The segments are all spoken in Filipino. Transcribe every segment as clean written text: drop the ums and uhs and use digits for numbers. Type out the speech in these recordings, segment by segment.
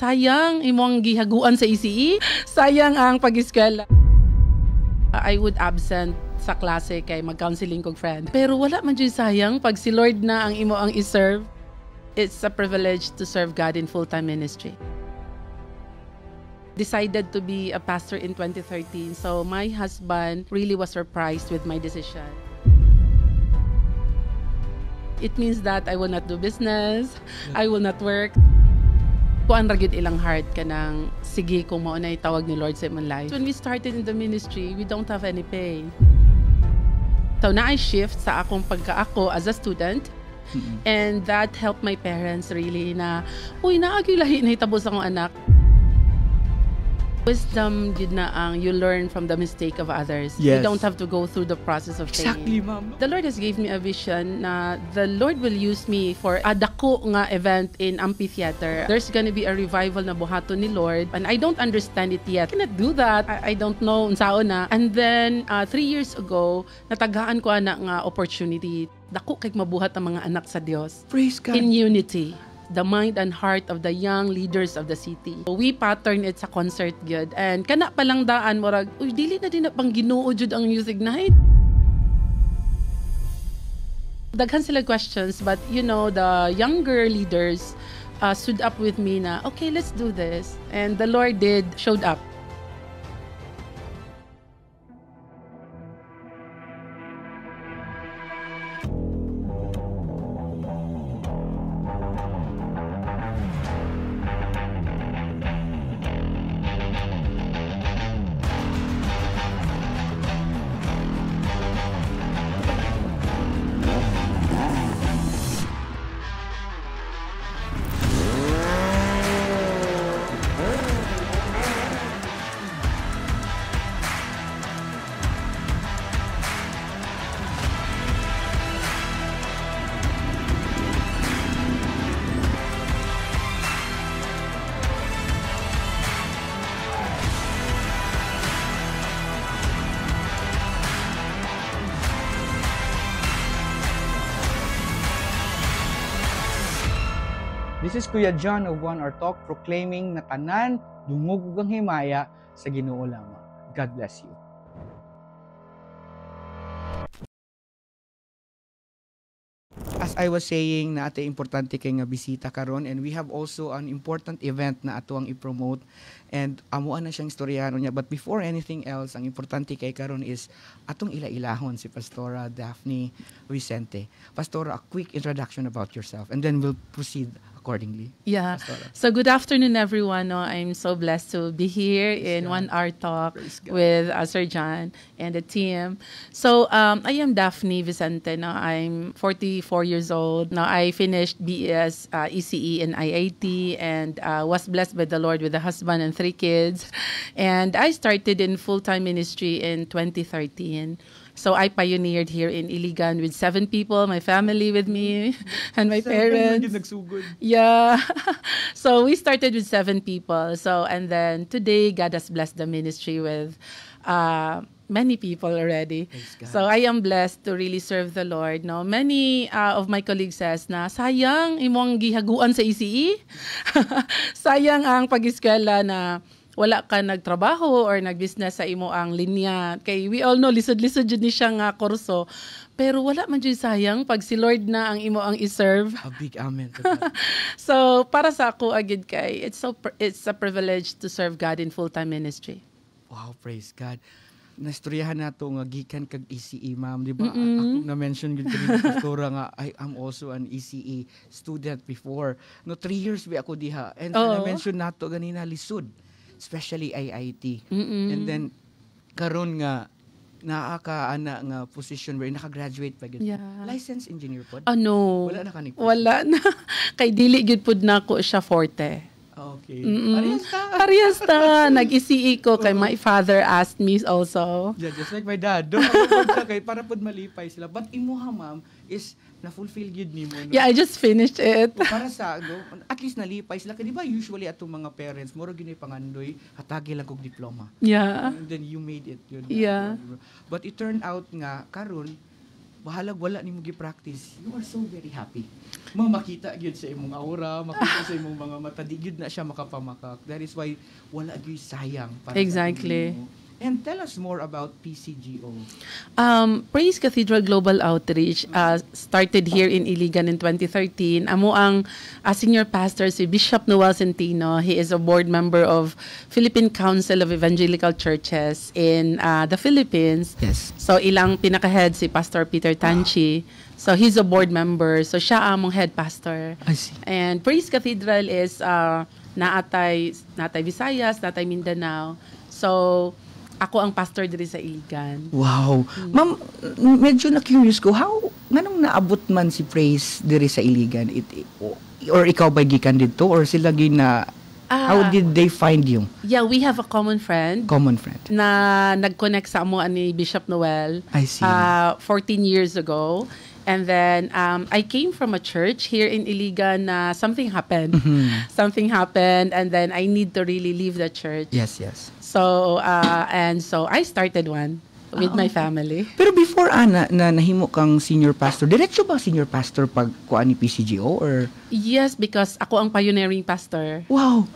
sayang imong gihaguan sa ECE, sayang ang pag-eskwela. I would absent sa klase kay mag-counseling kong friend. Pero wala man dyan sayang pag si Lord na ang imo ang iserve. It's a privilege to serve God in full-time ministry. Decided to be a pastor in 2013. So my husband really was surprised with my decision. It means that I will not do business, I will not work. Kuan ra gyud ilang heart ka ng sige kung mao na itawag ni Lord sa imong life. When we started in the ministry, we don't have any pay. So na I shift sa akong pagkaako as a student. And that helped my parents really na, uy, naagi lahi na hitabo sa akong anak. Wisdom yun na ang you learn from the mistake of others. Yes. You don't have to go through the process of Exactly, failing. ma'am. The Lord has gave me a vision na the Lord will use me for a dako nga event in amphitheater. There's gonna be a revival na buhaton ni Lord and I don't understand it yet. I cannot do that. I don't know unsaon na. And then 3 years ago, natagaan ko ana nga opportunity. Dako kay mabuhat ang mga anak sa Dios. Praise God. In unity. The mind and heart of the young leaders of the city. So we pattern it sa concert gyud and kana pa lang daan murag uy dili na din na pang Ginoo jud ang music night. Daghan sila questions but you know the younger leaders stood up with me na okay, let's do this, and the Lord showed up. This is Kuya John of One Our Talk proclaiming na tanan dungog ug ang himaya sa Ginoo lamang. God bless you. As I was saying, na ate importante kay nga bisita karon, and we have also an important event na ato ang i-promote, and amuan na siyang istoryahan niya. But before anything else, ang importante kay karon is atong ila-ilahon si Pastora Daphne Vicente. Pastora, a quick introduction about yourself and then we'll proceed accordingly. Yeah. Pastora. So good afternoon, everyone. No, I'm so blessed to be here in God. 1 Hour Talk Praise God. with Sir John and the team. So I am Daphne Vicente. No, I'm 44 years old. Now I finished BS ECE and IIT and was blessed by the Lord with a husband and 3 kids. And I started in full-time ministry in 2013. So I pioneered here in Iligan with 7 people, my family with me, and my parents. Yeah. So we started with 7 people. So, and then today, God has blessed the ministry with many people already. So I am blessed to really serve the Lord. No, many of my colleagues says na sayang imong gihaguan sa ECE. Sayang ang pag-eskwela na wala ka nagtrabaho or nagbusiness sa imo ang linya. Kay we all know lisod-lisod jud ni siya nga kurso. Pero wala man jud sayang pag si Lord na ang imo ang iserve. A big amen to that. So para sa ako agad kay it's a privilege to serve God in full-time ministry. Wow, praise God. Nastoryahan nato nga gikan kag ECE, ma'am, di ba? Ako na-mention gud kanina Pastora nga I am also an ECE student before. No, 3 years bi ako diha. And na-mention nato ganina lisod, especially IIT. And then karon nga naa-ana nga position where naka-graduate pa gid. Yeah. Licensed engineer pod? No. Wala na kanip. Wala na. Kay dili gid pud nako siya forte. Okay. Parehas ka. Parehas ta. Nag-ECE ko kay my father asked me also. Yeah, just like my dad. Doon ako kay para pod malipay sila. But imuha, ma'am, is na-fulfill yun ni mo. No? Yeah, I just finished it. Para sa, no, at least nalipay sila. Kaya di ba usually atong mga parents, moro gini pangandoy, hatagi lang kog diploma. Yeah. And then you made it. Yun, Yeah. But it turned out nga, karon bahalag wala nimo gi-practice, you are so very happy. Makita gyud sa imong aura, makita sa imong mga mata, di gyud na siya makapamakak. That is why wala gyud sayang para Exactly. sa imo. And tell us more about PCGO. Praise Cathedral Global Outreach started here in Iligan in 2013. Amo ang senior pastor si Bishop Noel Centino. He is a board member of Philippine Council of Evangelical Churches in the Philippines. Yes. So ilang pinaka-head si Pastor Peter Tanchi. So he's a board member. So siya among head pastor. I see. And Praise Cathedral is naatay Visayas, naatay Mindanao. So ako ang pastor diri sa Iligan. Wow. Ma'am, medyo na-curious ko, nganong naabot man si Praise diri sa Iligan? Or ikaw ba gikan dito? Or sila how did they find you? Yeah, we have a common friend. Common friend. Na nag-connect sa amo ni Bishop Noel. I see. 14 years ago. And then I came from a church here in Iligan na something happened. Mm-hmm. Something happened and then I need to really leave the church. Yes, yes. So so I started one with my family. Pero before na nahimo kang senior pastor, diretso ba senior pastor pag kuan ni PCGO or? Yes, because ako ang pioneering pastor. Wow.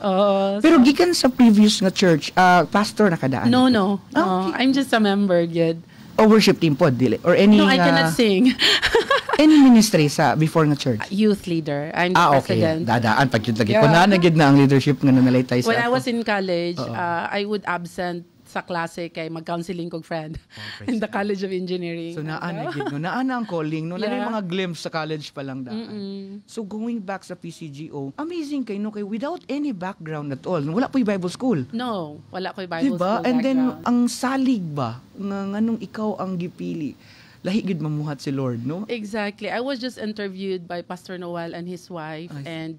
Pero gikan sa previous nga church, pastor na kadaan? No. Okay. I'm just a member, good. O worship team po, dili? Or any... No, I cannot sing. Any ministry sa before nga church? Youth leader. I'm the Okay. president. Dadaan, pag yun lagi. Kung nagid na ang leadership nga nanalaytay sa When I ako. was in college, I would absent sa klase kay mag-counseling kong friend in the College of Engineering. So naanagid no, naana ang calling no, Yeah. na mga glimpse sa college pa lang daan. So going back sa PCGO, amazing kay no, kay without any background at all. Wala po yung Bible school. No, wala ko yung Bible Diba? school And then background. ang salig ba nga nganong ikaw ang gipili? Lahi gid mamuhat si Lord, no? Exactly. I was just interviewed by Pastor Noel and his wife, I see. and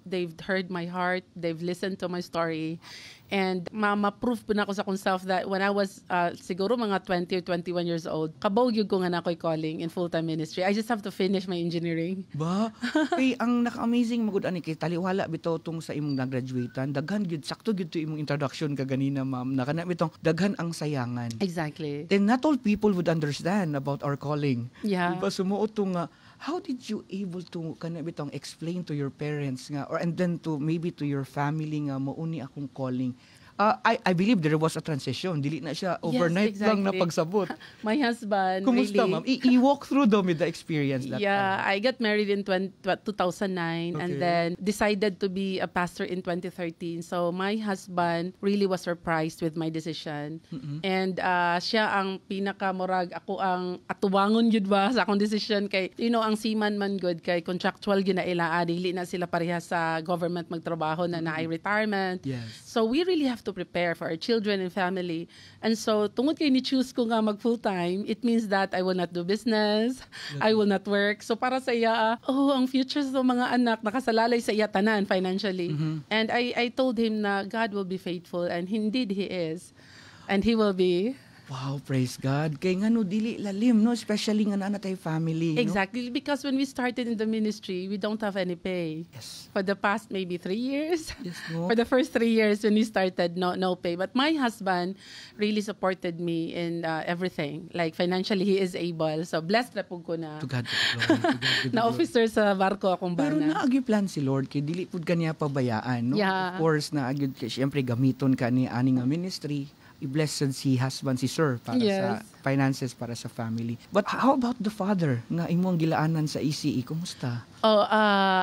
they've heard my heart. They've listened to my story, and ma-proof po na ako sa akong self that when I was siguro mga 20 or 21 years old, kabaw gyud ko nga na ako'y calling in full-time ministry. I just have to finish my engineering. Ba? Kay ang naka-amazing magud ani kay taliwala bitaw tong sa imong graduatean, daghan gyud sakto gyud to imong introduction kaganina, ma'am. Nakana bitong daghan ang sayangan. Exactly. Then not all people would understand about our calling. Yeah. Diba sumuot to nga, how did you able to kana bitong explain to your parents nga or and then to maybe to your family nga mauni akong calling? I believe there was a transition. Dili na siya overnight lang na exactly. pagsabot. My husband Kumusta, really... ma'am? I-walk through though with the experience that Yeah, time. I got married in 2009 and Okay. then decided to be a pastor in 2013. So my husband really was surprised with my decision. And siya ang pinakamurag, ako ang atuwangon yun ba sa akong decision kay, you know, ang seaman man good kay contractual yun na ila, dili na sila pareha sa government magtrabaho na naay retirement. Yes. So we really have to prepare for our children and family. And so tungod kay ni-choose ko nga mag full-time, it means that I will not do business, I will not work. So para sa iya, ang future sa mga anak nakasalalay sa iya tanan financially. And I told him na God will be faithful and indeed He is. And He will be. Wow, praise God. Kay nga no, dili lalim, no? Especially nga na tayo family, no? Exactly. Because when we started in the ministry, we don't have any pay. Yes. For the past maybe 3 years. Yes, no? For the first 3 years when we started, no pay. But my husband really supported me in everything. Like financially, he is able. So blessed na po ko na. To God be the glory. To God be the Na glory. officer sa barko akong Pero bana. naagi plan si Lord kay dili pud kaniya pabayaan, no? Yeah. Of course naagi kay syempre gamiton ka ni ani nga ministry. I-blessed si husband si sir para sa Yes. finances para sa family. But how about the father nga imong gilaanan sa ECE? Kumusta?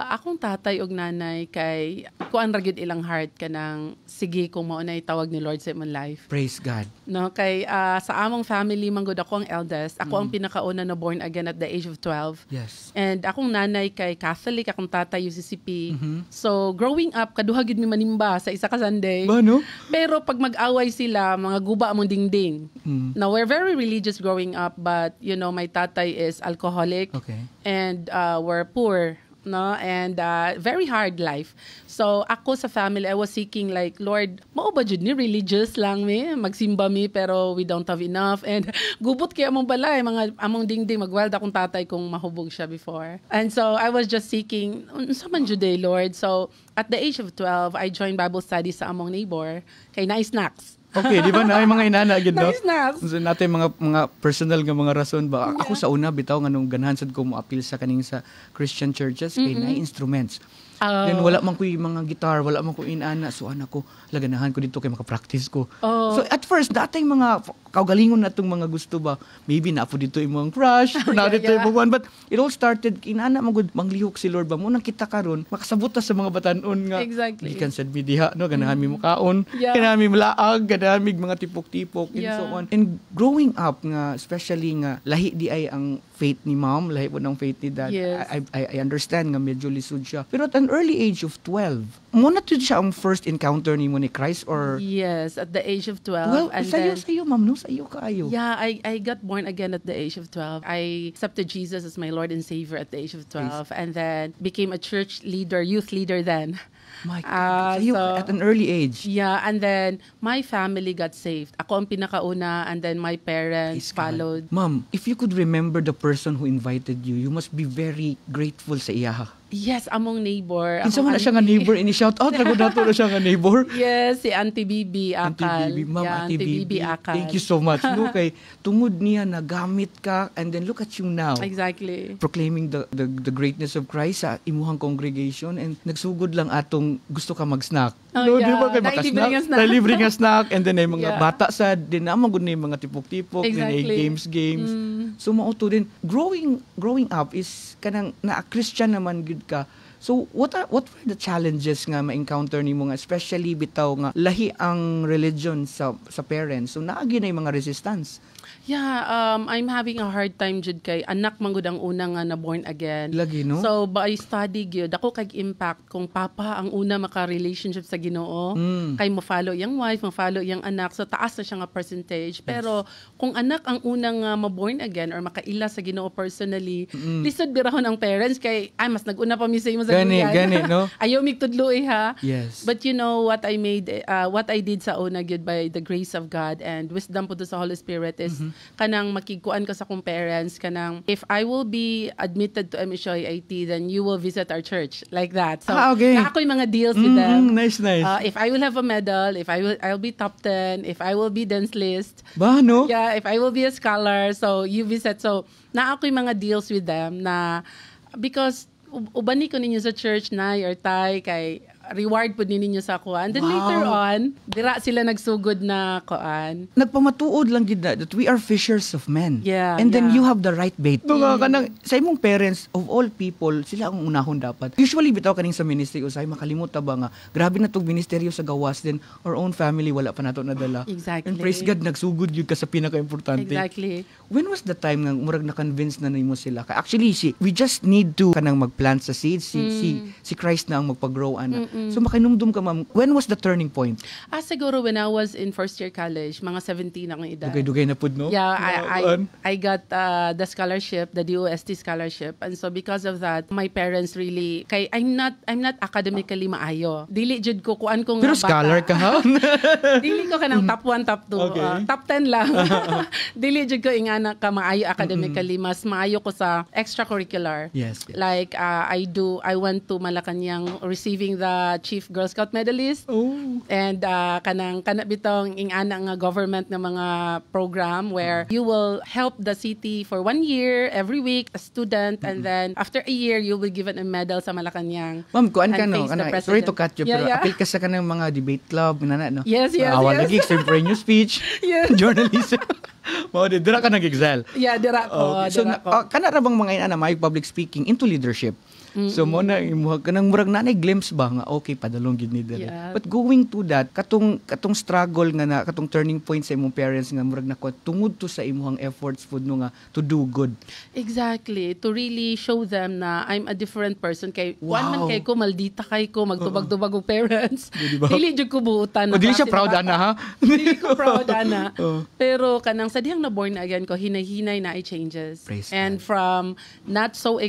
Akong tatay og nanay kay kuan ra gyud ilang heart kanang sige kung mao na tawag ni Lord sa imong life. Praise God. No, kay sa among family manggod ako ang eldest. Ako ang pinakauna na born again at the age of 12. Yes. And akong nanay kay Catholic, akong tatay UCCP. So growing up kaduha gyud mi manimba sa isa ka Sunday. Ba no? Pero pag mag-away sila, mga guba among dingding. Now we're very religious growing up, but you know my tatay is alcoholic. Okay. And we're poor, no, and very hard life. So ako sa family, I was seeking like, Lord, mao ba jud ni religious lang mi, magsimba mi pero we don't have enough, and gubot kay among balay mga among dingding magweld akong tatay kung mahubog siya before. And so I was just seeking unsa man jud Lord. So at the age of 12, I joined Bible studies sa among neighbor kay na snacks. Okay, di ba na mga inana gid no? Nice na. So natin mga personal nga mga rason ba. Ako sa una bitaw nga nung ganahan sad ko mo appeal sa kaning sa Christian churches kay na instruments. Then wala man ko yung mga guitar, wala man ko inana. So anak ko, laganahan ko dito kay maka-practice ko. So at first, datay mga kaugalingon na itong mga gusto ba, maybe na po dito yung mga crush, or na dito yung one. But it all started, inana magud manglihok si Lord ba, munang kita karon makasabot ta sa mga batanon nga. Exactly. Gikan sad mi diha, no? Ganahan mi mukaon, Yeah. ganahan mi malaag, ganahan mi mga tipok-tipok, and Yeah. so on. And growing up nga, especially nga, lahi di ay ang faith ni mom, lahi po ng faith ni dad. Yes. I understand nga medyo lisod siya. Pero at an early age of 12, muna to siya ang first encounter ni mo ni Christ or... Yes, at the age of 12. And Sa'yo, ma'am, no? Sa'yo kaayo. Yeah, I got born again at the age of 12. I accepted Jesus as my Lord and Savior at the age of 12. And then became a church leader, youth leader then. My God. Sa'yo, so- at an early age. Yeah, and then my family got saved. Ako ang pinakauna, and then my parents Praise God. followed. Ma'am, if you could remember the person who invited you, you must be very grateful sa iya. Yes, among neighbor. Kinsa among man na siya nga auntie. neighbor, ini-shout out, rago nato na siya nga neighbor. Yes, si Auntie Bibi Akal. Auntie Bibi, Ma'am, Yeah, Auntie Bibi, Akal. thank you so much. No, kay tungod niya nagamit ka, and then look at you now. Exactly. Proclaiming the greatness of Christ sa imuhang congregation, and nagsugod lang atong gusto ka mag-snack. Oh, Di yeah. ba kay Nailibre nga makasnack? snack. Nailibre nga snack, and then ay mga Yeah. bata sa din naman gud na yung mga tipok-tipok, Exactly. then ay games. So mauto din growing up is kanang na Christian naman gud ka. So what were the challenges nga ma-encounter nimo nga especially bitaw nga lahi ang religion sa parents. So naagi na yung mga resistance. Yeah, I'm having a hard time jud kay anak man gud ang una nga na born again. Lagi, no? So by study gyud ako kay impact kung papa ang una maka-relationship sa Ginoo, kay mo follow yang wife, mo follow yang anak, so taas na siya nga percentage. Pero kung anak ang unang ma-born again or makaila sa Ginoo personally, lisod birahon ang parents kay ay mas nag-una pa mi sa imo sa Gani, no? Ayaw mig tudlo ha. Yes. But you know what I did sa una gyud by the grace of God and wisdom po sa Holy Spirit is kanang makiguan ko sa akong parents kanang if I will be admitted to MShoy IT then you will visit our church like that. So okay. na ako yung mga deals with them. Nice. If I will have a medal, I'll be top 10, if I will be dance list. Ba, no? Yeah, if I will be a scholar, so you visit. So na ako yung mga deals with them na because ubani ko ninyo sa church na or tay kay reward po ninyo sa kuan. Then later on, dira sila nagsugod na kuan. Nagpamatuod lang gid na that we are fishers of men. Yeah, And then yeah. you have the right bait. Nga kanang sa imong parents of all people, sila ang unahon dapat. Usually bitaw kaning sa ministry usay makalimot ta ba nga grabe na tong ministeryo sa gawas then our own family wala pa nato nadala. Exactly. And praise God nagsugod gyud ka sa pinaka-importante. Exactly. When was the time nga murag na-convince na nimo sila? Actually, we just need to kanang mag-plant sa seeds. Si Christ na ang magpa-grow ana. So makinumdum ka ma'am. When was the turning point? Siguro when I was in first year college, mga 17 akong edad. Dugay-dugay na pud no? Yeah, I got the scholarship, the DOST scholarship, and so because of that, my parents really kay I'm not academically maayo. Dili jud ko kuan ko nga Pero scholar ka ha? Dili ko kanang top 1, top 2, Okay. top 10 lang. Dili jud ko ingana ka maayo academically, mas maayo ko sa extracurricular. Yes. Like I went to Malacanang receiving the Chief Girl Scout medalist. Oh. And kana bitong ingana nga government nga mga program where you will help the city for 1 year every week a student and then after a year you will be given a medal sa Malacanang. Ma'am, kuan ka and no? face the Sorry to president. cut you, Yeah, pero yeah. appeal ka sa kanang mga debate club, no? Yes. Awal lagi, extemporaneous speech, Yes. journalism. Mao di dira ka nag-excel. Yeah, dira ko. Okay. So, kana ra bang mga ina may public speaking into leadership? So mo na imuha kanang murag nanay glimpse ba nga okay padalong gid ni dere. Yeah. But going to that katong struggle nga na katong turning point sa imong parents nga murag nako tungod to sa imong efforts pud no nga to do good. Exactly. To really show them na I'm a different person. Kay Wow. one man kay ko, maldita kay ko, magtubag-tubag og parents. Di ba? Dili jud ko buutan. O dili siya proud ana ha? Dili ko proud ana. Oh. Pero kanang sa dihang na born again ko, hinay-hinay na ay changes. Praise And God. from not so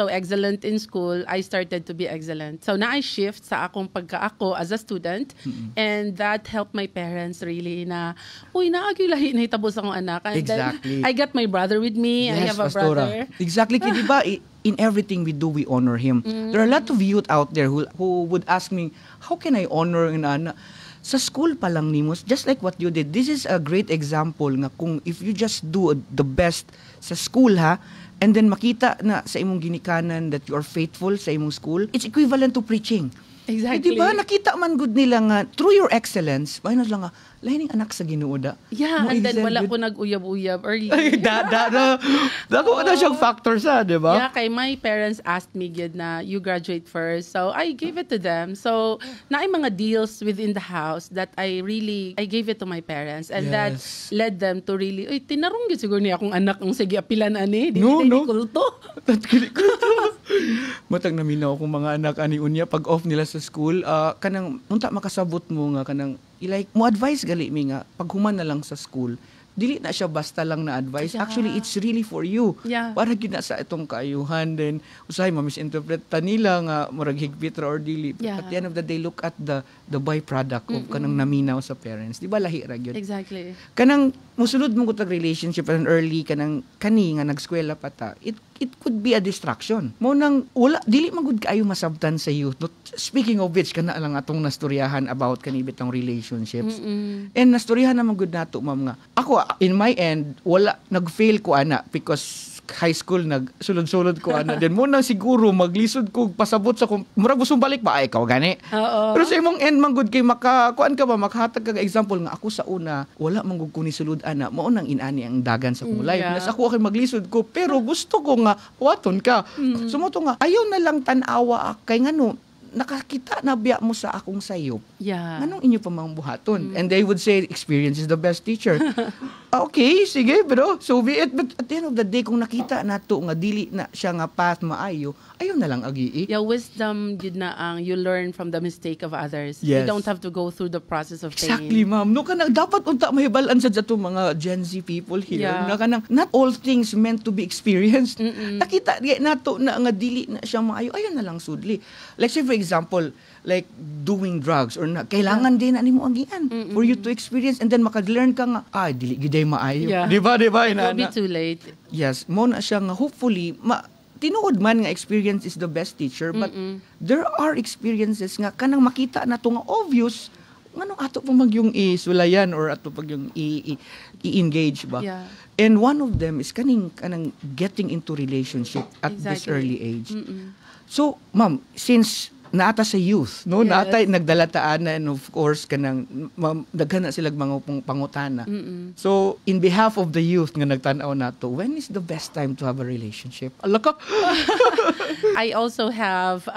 excellent in school, I started to be excellent. So na I shift sa akong pagkaako as a student and that helped my parents really na uy naagi lahi na hitabo sa akong anak. And Exactly. then I got my brother with me. I have a Pastora. brother. Exactly. Kaya, di ba, in everything we do, we honor Him. There are a lot of youth out there who would ask me, how can I honor an anak? sa school pa lang nimo, just like what you did, this is a great example nga kung if you just do the best sa school ha, and then makita na sa imong ginikanan that you are faithful sa imong school, it's equivalent to preaching. Exactly. Di ba nakita man good nila nga through your excellence, bahay na lang nga lahining anak sa Ginoo da. Yeah, Mo and then excel wala good. ko nag-uyab-uyab early. Ay, dako na siyang factor sa, di ba? Yeah, kay my parents asked me gid na you graduate first. So I gave it to them. So naay mga deals within the house that I gave it to my parents, and that Yes. led them to really, uy, tinarong gid siguro niya akong anak ang sige apilan ani, di No, no, no. kulto. Matag naminaw akong mga anak ani unya pag off nila sa school, kanang unta makasabot mo nga kanang like mo advice gali mi nga pag human na lang sa school, dili na siya basta lang na advice. Yeah. Actually, it's really for you. Yeah. Para gina sa itong kaayuhan, then usahay ma-misinterpret ta nila nga murag higpit ra or dili. But Yeah. at the end of the day, look at the byproduct of kanang naminaw sa parents. Di ba lahi ra gyud? Exactly. Kanang musulod mo kutag relationship and early kanang kani nga nagskwela pa ta, it could be a distraction. Mo nang wala dili man gud kaayo masabtan sa youth. But speaking of which kana lang atong nastoryahan about kani bitong relationships. And nastoryahan naman gud nato ma'am nga. Ako in my end wala nag-fail ko ana because high school nagsulod-sulod ko ana. Then mo nang siguro maglisod ko pasabot sa kung murag gusto balik ba ay ikaw gani. Oo. Pero sa imong end man gud kay makakuan ka ba makahatag ka example nga ako sa una wala man gud ko ni sulod ana mao nang inani ang dagan sa kong life. Yeah. Nas ako kay maglisod ko pero gusto ko nga waton ka. Sumoto nga ayaw na lang tan-awa kay ngano nakakita na biya mo sa akong sayop. Yeah. Anong inyo pa mga buhaton? And they would say, experience is the best teacher. Okay, sige, pero so be it. But at the end of the day, kung nakita na to nga dili na siya nga path maayo, ayaw na lang agi. Yeah, wisdom yun na ang you learn from the mistake of others. Yes. You don't have to go through the process of pain. Exactly, ma'am. No, kanang dapat unta mahibalan sa dato mga Gen Z people here. Yeah. Na kanang not all things meant to be experienced. Nakita nato na nga dili na siya maayo, ayaw na lang sudli. Like say for example, like doing drugs or na, kailangan din na nimo agian for you to experience and then makag-learn ka nga dili giday maayo. Yeah. Di ba? It will Ina- be too late. Yes, mo na siya nga hopefully tinuod man nga experience is the best teacher but there are experiences nga kanang makita na to nga obvious nganong ato pa magyung isulayan or ato pag yung i-engage ba. Yeah. And one of them is kanang getting into relationship at this Exactly. early age. So, ma'am, since naata sa youth, no? Yes. Naata nagdalataan na and of course kanang daghan na sila mga pangutana. So, in behalf of the youth nga nagtan-aw nato, when is the best time to have a relationship? Ala ka. I also have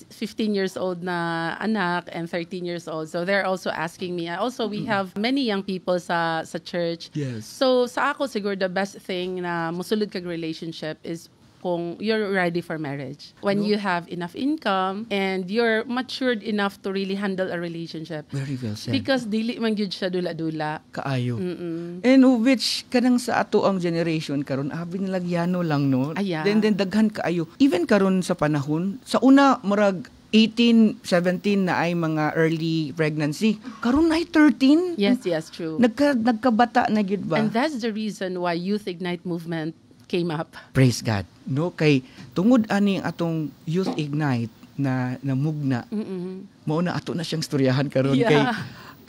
15 years old na anak and 13 years old. So they're also asking me. Also, we have many young people sa church. Yes. So sa ako siguro the best thing na musulod kag relationship is kung you're ready for marriage. When you have enough income and you're matured enough to really handle a relationship. Very well said. Because dili man gyud siya dula-dula. Kaayo. And which kanang sa ato ang generation karon abi nilagyano lang no. Aya. Then daghan kaayo. Even karon sa panahon, sa una murag 18, 17 na ay mga early pregnancy. Karon ay 13. Yes, true. Nagkabata na gyud ba? And that's the reason why Youth Ignite movement came up. Praise God. No kay tungod ani atong Youth Ignite na namugna. Mao na ato na siyang storyahan karon Yeah. kay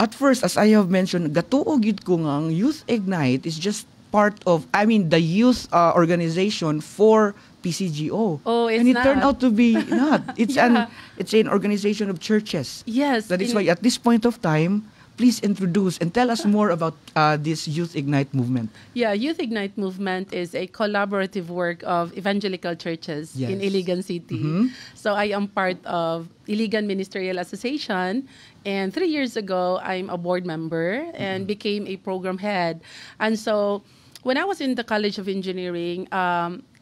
at first as I have mentioned gatuo gid ko nga ang Youth Ignite is just part of the youth organization for PCGO. Oh, it's and it not. turned out to be not. It's Yeah. an organization of churches. Yes. That is why at this point of time, please introduce and tell us more about this Youth Ignite movement. Yeah, Youth Ignite movement is a collaborative work of evangelical churches in Yes. Iligan City. So I am part of Iligan Ministerial Association, and 3 years ago I'm a board member and became a program head. And so when I was in the College of Engineering,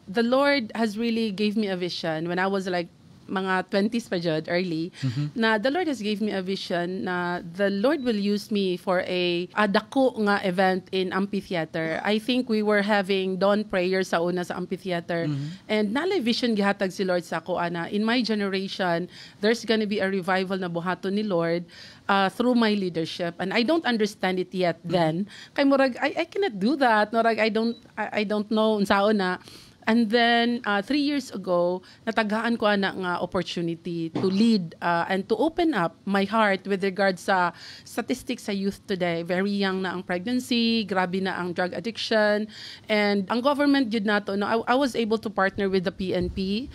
the Lord has really gave me a vision when I was like mga 20s pa jud, early, na the Lord has gave me a vision na the Lord will use me for a dako nga event in amphitheater. I think we were having dawn prayer sa una sa amphitheater. And nalay vision gihatag si Lord sa ako, ana, in my generation, there's gonna be a revival na buhaton ni Lord through my leadership. And I don't understand it yet then. Kay murag, I cannot do that. Murag, I don't know unsaon na. And then 3 years ago, natagaan ko ana nga opportunity to lead and to open up my heart with regards sa statistics sa youth today. Very young na ang pregnancy, grabe na ang drug addiction, and ang government jud nato, no, I was able to partner with the PNP,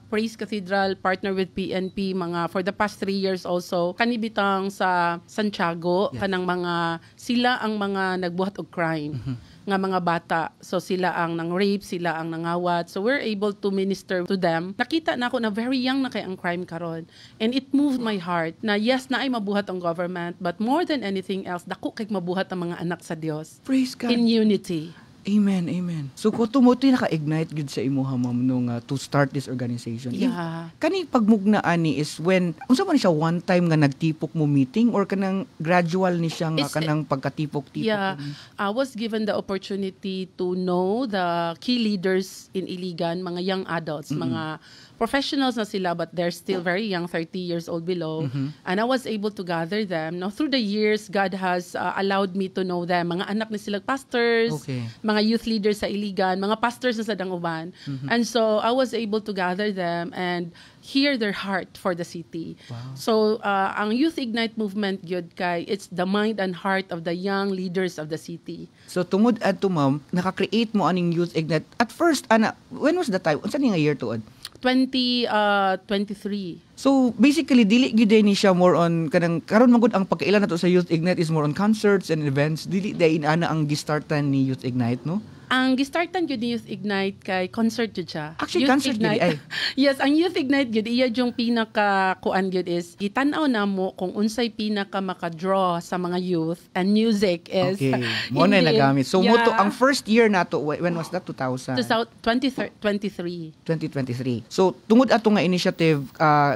Praise Cathedral, partner with PNP mga for the past 3 years also. Kanibitang sa Santiago, kanang mga sila ang mga nagbuhat og crime. Nga mga bata. So sila ang nang-rape, sila ang nangawat. So we're able to minister to them. Nakita na ako na very young na kay ang crime karon. And it moved my heart na yes, na ay mabuhat ang government, but more than anything else, dako kay mabuhat ang mga anak sa Dios. Praise God. In unity. Amen, amen. So, kung tumutoy naka-ignite good sa imuha, ma'am, nung to start this organization. Yeah. Kani pagmugna ani is when, unsa man siya one time nga nagtipok mo meeting or kanang gradual ni siya nga kanang pagkatipok-tipok? Yeah. I was given the opportunity to know the key leaders in Iligan, mga young adults, mga professionals na sila, but they're still very young, 30 years old below. And I was able to gather them. Now, through the years, God has allowed me to know them. Mga anak na sila pastors, mga youth leaders sa Iligan, mga pastors na sa Danguban. And so, I was able to gather them and hear their heart for the city. Wow. So, ang Youth Ignite movement, yun kay, it's the mind and heart of the young leaders of the city. So, tungod adto ma'am, naka-create mo aning Youth Ignite. At first, when was the time? Unsa ni nga year tuod? 2023. So basically dili gyud ni siya more on kanang karon magud ang pagkailan nato sa Youth Ignite is more on concerts and events. Dili day ana ang gistartan ni Youth Ignite, no? Ang gistartan gyud ni Youth Ignite kay concert gyud siya. Actually, Youth concert gyud Ignite. Yes, ang Youth Ignite gyud iya yung pinaka kuan gyud is gitan-aw namo kung unsay pinaka maka-draw sa mga youth, and music is okay. Mo na nagamit. So mo to ang first year nato, when was that? 2023. 2023. So tungod ato nga initiative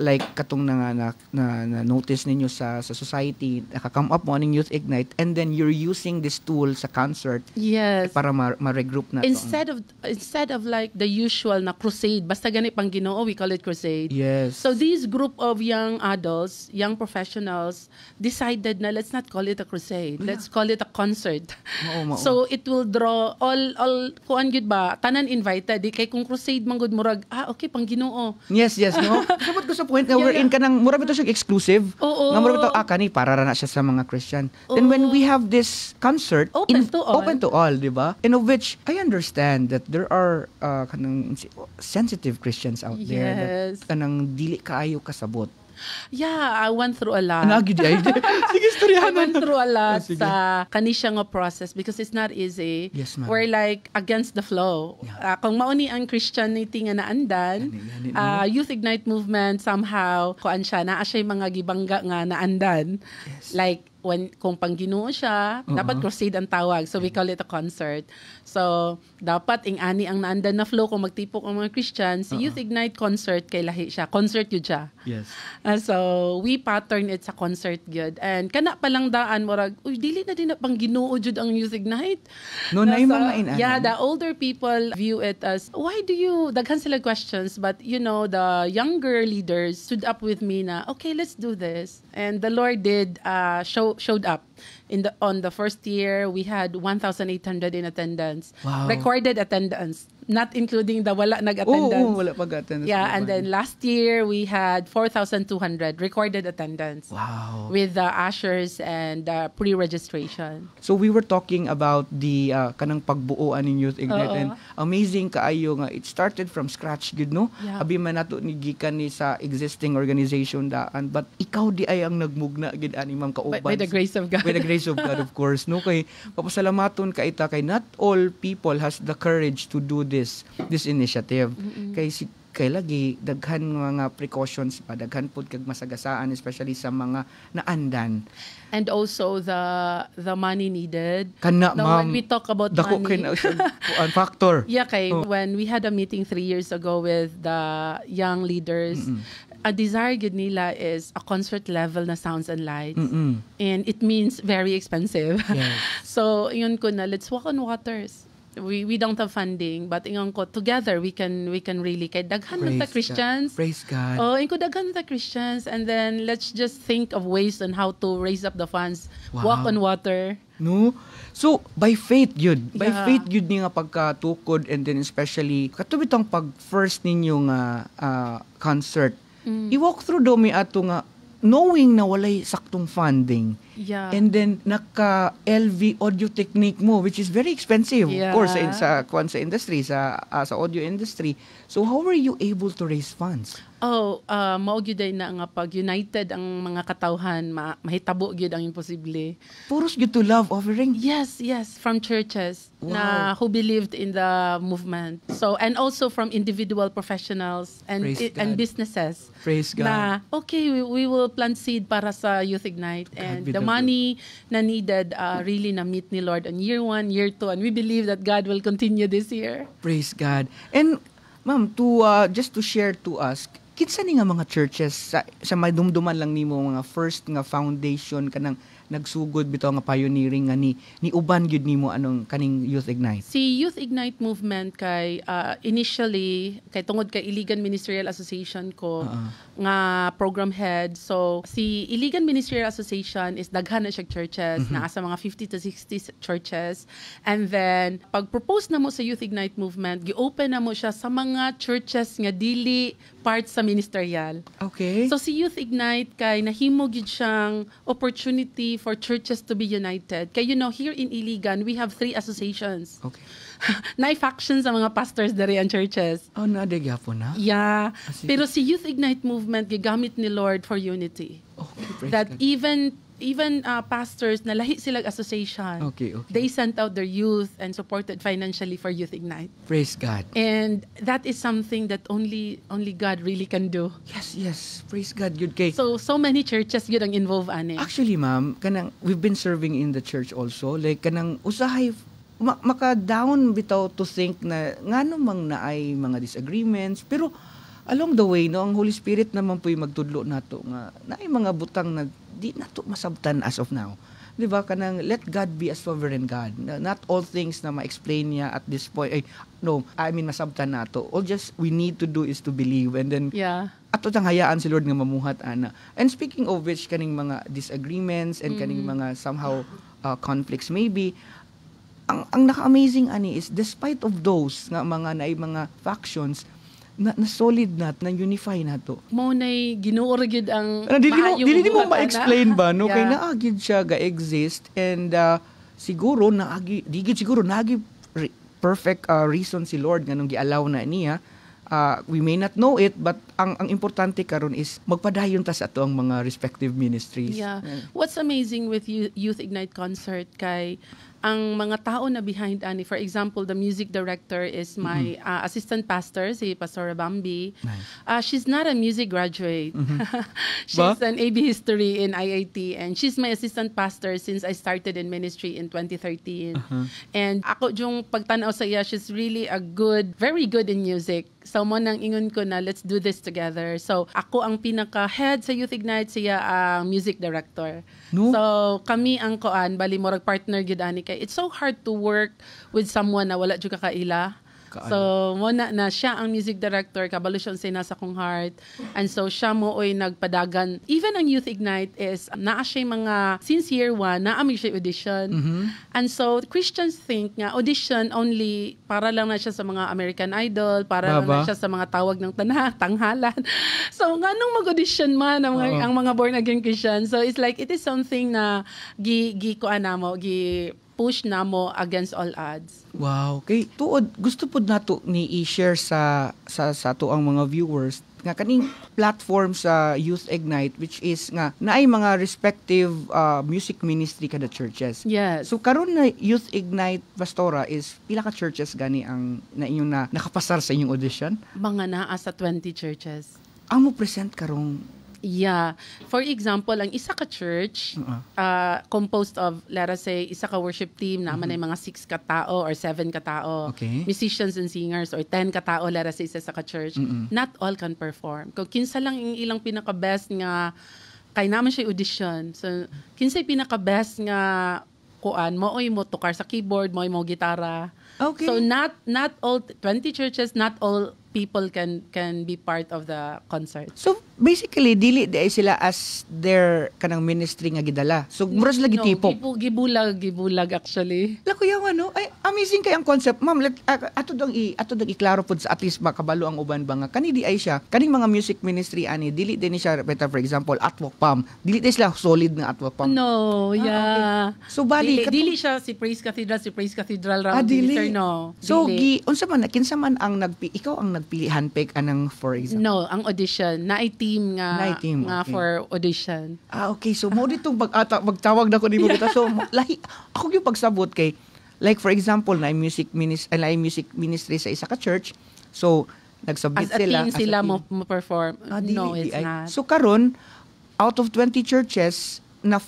like katong na notice ninyo sa society, naka-come up mo aning Youth Ignite, and then you're using this tool sa concert. Yes. Para ma-regroup na instead of like the usual na crusade, basta gani pang Ginoo, we call it crusade. Yes. So these group of young adults, young professionals decided na let's not call it a crusade. Yeah. Let's call it a concert. So it will draw all kuan gyud ba, tanan invited. Di kay kung crusade man gud murag, okay pang Ginoo. Yes, no. Sabot ko sa point nga we're in kanang murag ito siya exclusive. Oo. Nga murag ito kani para ra na siya sa mga Christian. Then when we have this concert, open to all, di ba? And of which I understand that there are kanang sensitive Christians out there that kanang dili kaayo kasabot. Yeah, I went through a lot. Sige, storyahan. I went through a lot sa kanisya nga process because it's not easy. Yes, ma'am. We're like against the flow. Yeah. Kung mauni ang Christianity nga naandan, Youth Ignite movement somehow kuan siya naa siya mga gibangga nga naandan. Yes. Like kung pang Ginoo siya, dapat crusade ang tawag. So we call it a concert. So dapat ani ang naandan na flow kung magtipok ang mga Christians. Youth Ignite concert kay lahi siya. Concert yun siya. Yes. So we pattern it sa concert gyud. And kana pa lang daan murag, dili na din na pang Ginoo jud ang Youth Ignite. No na mga inanan. Yeah, the older people view it as, why do you daghan sila questions, but the younger leaders stood up with me na, okay, let's do this. And the Lord did showed up. On the first year, we had 1,800 in attendance. Wow. Recorded attendance, not including the wala nag-attendance. Wala pag-attendance. Yeah, and then last year, we had 4,200 recorded attendance. Wow. With the ushers and pre-registration. So we were talking about the kanang pagbuoan ng Youth Ignite, and amazing kaayo nga it started from scratch gud, no? Yeah. Abi man nato ni gikan ni sa existing organization daan, but ikaw di ay ang nagmugna gid ani ma'am kauban. By the grace of God. By the grace of God, of course, no? Kay papasalamaton ka ita kay not all people has the courage to do this initiative. Kay lagi daghan mga precautions pa, daghan pud kag masagasaan, especially sa mga naandan. And also the money needed. Kana ma'am, when we talk about dako money, factor. Yeah, when we had a meeting 3 years ago with the young leaders, a desire gud nila is a concert level na sounds and lights. And it means very expensive. Yes. So yun ko na, let's walk on waters. We don't have funding, but ingon ko together we can really kay daghan man ta Christians. Praise God. Inko daghan ta Christians, and then let's just think of ways on how to raise up the funds. Wow. Walk on water. No? So, by faith yun. By Yeah. faith yun ni nga pagkatukod, and then especially, katubitang pag first ninyo nga concert, i-walk through do mi ato nga, knowing na walay saktong funding. Yeah. And then, naka-LV audio technique mo, which is very expensive, Yeah. of course, sa industry, sa audio industry. So, how were you able to raise funds? Mao gyud ay na nga pag united ang mga katawhan, mahitabo gyud ang imposible. Puros you to love offering? Yes, from churches na Wow. who believed in the movement. So, and also from individual professionals and Praise and God. businesses. Praise God. Na okay, we will plant seed para sa Youth Ignite, and be the the money na needed really na meet ni Lord on year 1, year 2, and we believe that God will continue this year. Praise God. And, ma'am, just to share to us, kinsa ni nga mga churches sa madumduman lang nimo mga first nga foundation kanang nagsugod bitaw nga pioneering nga ni uban gyud nimo anong kaning Youth Ignite? Si Youth Ignite movement kay initially kay tungod kay Iligan Ministerial Association ko nga program head. So si Iligan Ministerial Association is daghan na siya churches, naa sa mga 50 to 60 churches. And then pag propose na mo sa Youth Ignite movement, gi-open na mo siya sa mga churches nga dili part sa ministerial. Okay. So si Youth Ignite kay nahimo gid siyang opportunity for churches to be united. Kay here in Iligan, we have 3 associations. Okay. Nay factions sa mga pastors dari ang churches. Oh, naade gyapon na? Yeah. Sige. Pero si Youth Ignite movement gigamit ni Lord for unity. Okay, praise That God. even pastors na lahi silang association. Okay. They sent out their youth and supported financially for Youth Ignite. Praise God. And that is something that only God really can do. Yes. Praise God. Good kay. So many churches yun ang involved ani. Actually, ma'am, kanang we've been serving in the church also. Like kanang usahay maka-down bitaw to think na ngano mang naay mga disagreements, pero along the way no ang Holy Spirit naman po'y magtudlo nato nga naay mga butang na di nato masabtan as of now. 'Di ba kanang let God be a sovereign God. Not all things na ma-explain niya at this point. Masabtan nato. All just we need to do is to believe, and then Yeah. ato tang hayaan si Lord nga mamuhat ana. And speaking of which kaning mga disagreements and kaning mga somehow conflicts maybe ang naka-amazing ani is despite of those nga mga naay mga factions na solid na unify nato. Mo nay Ginoo ra gyud ang Dili mo buhat, ma-explain ba no Yeah. kay naagid siya ga-exist, and siguro naagi perfect reason si Lord nga nung gi-allow na niya. We may not know it, but ang importante karon is magpadayon ta sa ato ang mga respective ministries. Yeah. What's amazing with Youth Ignite concert kay ang mga tao na behind ani, for example, the music director is my assistant pastor, si Pastor Bambi. Nice. She's not a music graduate. She's Ba? an AB history in IIT, and she's my assistant pastor since I started in ministry in 2013. And ako yung pagtanaw sa iya, she's really very good in music. So mo nang ingon ko na let's do this together. So ako ang pinaka-head sa Youth Ignite, siya ang music director. No? So kami ang bali morag partner gyud ani kay it's so hard to work with someone na wala jud ka kaila. So mo na siya ang music director, kabalo siya sa nasa kong heart, and so siya mo oy nagpadagan. Even ang Youth Ignite is naa siya mga since year 1 naa mi siya audition. And so Christians think nga audition only para lang na siya sa mga American Idol, para lang na siya sa mga tawag ng tanghalan. So nganong mag-audition man ang mga born again Christians. So it's like it is something na push na mo against all odds. Wow. Kay tuod gusto pud nato ni i-share sa to ang mga viewers nga kaning platform sa Youth Ignite, which is nga naay mga respective music ministry kada churches. Yes. So karon na Youth Ignite Pastora is pila ka churches gani ang na inyong nakapasar sa inyong audition? Mga naa sa 20 churches. Amo present karong Yeah. For example, ang isa ka church composed of, let us say, isa ka worship team na man ay mga 6 ka tao or 7 ka tao. Okay. Musicians and singers or 10 ka tao, let us say, isa ka church. Not all can perform. Kung kinsa lang ang ilang pinaka-best nga kay naman siya audition. So, kinsa pinaka-best nga mo tukar sa keyboard, mo gitara. Okay. So not all 20 churches, not all people can be part of the concert. So basically dili di ay sila as their kanang ministry nga gidala. So mura sila gitipok. Gibulag actually. Lako yung ano, ay amazing kay ang concept. Ma'am, ato dong iklaro pud sa at least makabalo ang uban ba nga kani di ay siya kaning mga music ministry ani dili din ni siya better for example Atwok Pam. Dili di sila solid nga Atwok Pam. No, yeah. Okay. So bali dili siya si Praise Cathedral round dili. sir, no. So Dili. unsa man kinsa man ang ikaw ang nagpili handpick anang for example. No, ang audition na team nga team, nga okay. for audition. Okay. So mo dito magtawag na ko nimo kita. So lahi ako yung pagsabot kay like for example na music ministry sa isa ka church. So nagsubmit As a sila team as a sila team. mo perform. No, Dili, it's ay. not. So karon out of 20 churches na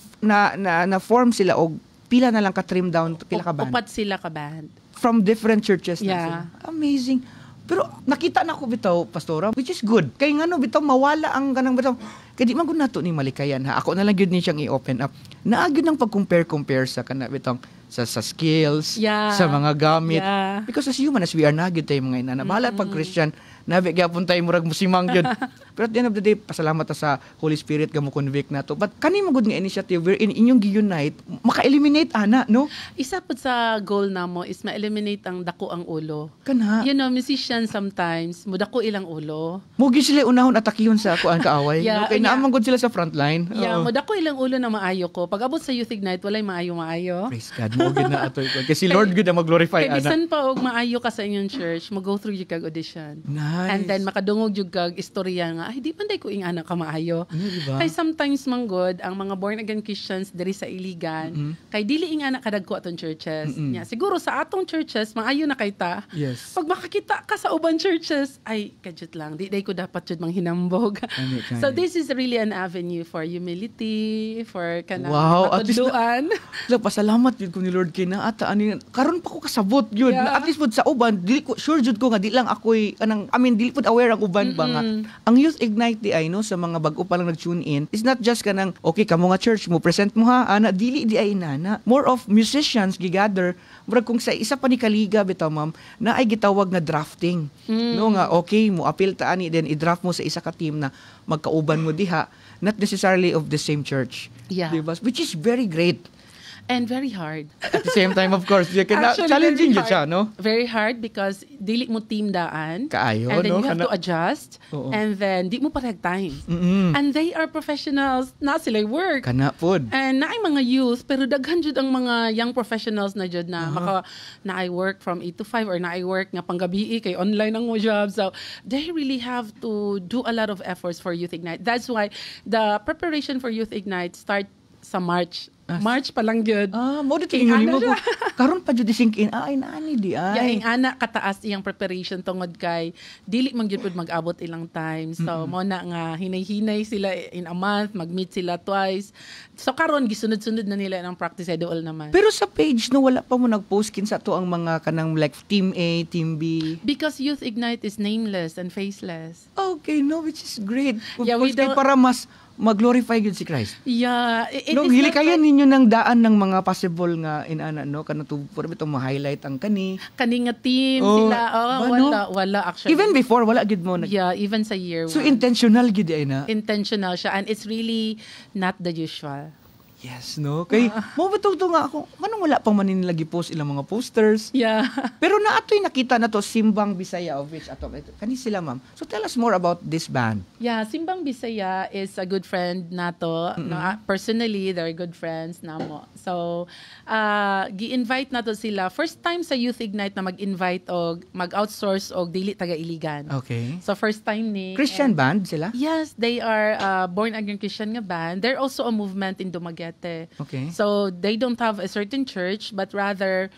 form sila og pila na lang ka trim down pila ka band Upat sila ka band. from different churches na Yeah. sila. Amazing. Pero nakita na ko bitaw pastora which is good. Kay ngano bitaw mawala ang ganang bitaw. Kay di man gud nato ni malikayan ha. Ako na lang gyud ni siyang i-open up. Naa gyud nang pag-compare sa kana bitaw sa skills, Yeah. sa mga gamit. Yeah. Because as human as we are na gyud tay mga ina. Bahala pag Christian, nabi gyapon tay murag musimang gyud. Pero at the end of the day, pasalamat ta sa Holy Spirit nga mo convict nato. But kani mo gud nga initiative wherein inyong gi-unite, maka-eliminate ana, no? Isa po sa goal namo is ma-eliminate ang dako ang ulo. Kana. You know, musicians sometimes, mudako ilang ulo. Mugi sila unahon atakihon sa kuan kaaway. Yeah, no? Kay yeah. naamang gud sila sa frontline. Yeah, Oo. mudako ilang ulo na maayo ko. Pag abot sa Youth Ignite, walay maayo. Praise God. Mo gid na ato ikon. Kasi Lord gud na mag-glorify Kaya ana. bisan pa og maayo ka sa inyong church, mag-go through yung kag audition. Nice. And then makadungog yung kag istorya nga, ay di panday ko ing anak ka maayo. Diba? Kay sometimes manggod ang mga born again Christians diri sa Iligan, kay dili ing anak kadagko atong churches. Yeah, siguro sa atong churches maayo na kay ta. Yes. Pag makakita ka sa uban churches, ay kadjut lang, di day ko dapat jud manghinambog. So this is really an avenue for humility, for kanang Wow, at least matudluan. Pasalamat yun ko ni Lord kay na ata ani karon pa ko kasabot yun. Yeah. At least pud sa uban dili ko sure jud ko nga di lang ako'y kanang dili pud aware ang uban ba nga. Ang Youth Ignite di ay no sa mga bag-o pa lang nag-tune in is not just kanang okay kamo nga church mo present mo ha ana dili di ay nana. More of musicians gigather murag kung sa isa pa ni kaliga bitaw ma'am na ay gitawag nga drafting. No nga okay mo appeal ta ani then i-draft mo sa isa ka team na magkauban mo diha not necessarily of the same church. Yeah. Diba? Which is very great. And very hard. At the same time, of course, Actually, challenging very yun siya, hard. no? Very hard because dili mo team daan. Kaayo, and then no? you have to adjust. Oo. And then, di mo parehag time. Mm-mm. And they are professionals. Na sila work. Kana pod. And naay mga youth, pero daghan jud ang mga young professionals na jud na naay work from 8 to 5 or naay work nga panggabi kay online ang mo job. So they really have to do a lot of efforts for Youth Ignite. That's why the preparation for Youth Ignite start sa March. March pa lang jud. Mo dito King ingon ana mo ko. siya. Karon pa jud sink in. Ay naani di Yeah, ay. ing ana kataas iyang preparation tungod kay dili man gyud pud mag-abot ilang time. So mo na nga hinay-hinay sila in a month, mag-meet sila twice. So karon gisunod-sunod na nila ang practice schedule naman. Pero sa page no wala pa mo nag-post kinsa to ang mga kanang like team A, team B. Because Youth Ignite is nameless and faceless. Okay, no, which is great. Yeah, we don't- Para mas mag-glorify gyud si Christ. Yeah, it No, is hili not kaya like ninyo ng daan ng mga possible nga inana no kanang to for bitaw ma-highlight ang kani. kani nga team Oh, sila. ba, no? Wala actually. Even before wala gid mo yeah, even sa year So one. intentional gid ay na. Intentional siya and it's really not the usual. Yes, no? Kay, mo batugto nga ako, manong wala pang manin lagi post ilang mga posters. Yeah. Pero na ato'y nakita na to, Simbang Bisaya of which ato, kani sila ma'am. So tell us more about this band. Yeah, Simbang Bisaya is a good friend nato. No, personally, they're good friends namo. So, gi-invite nato sila. First time sa Youth Ignite na mag-invite o mag-outsource og dili taga Iligan. Okay. So, first time ni. Christian band sila? Yes, they are born again Christian nga band. They're also a movement in Dumaguete. Okay. So they don't have a certain church but rather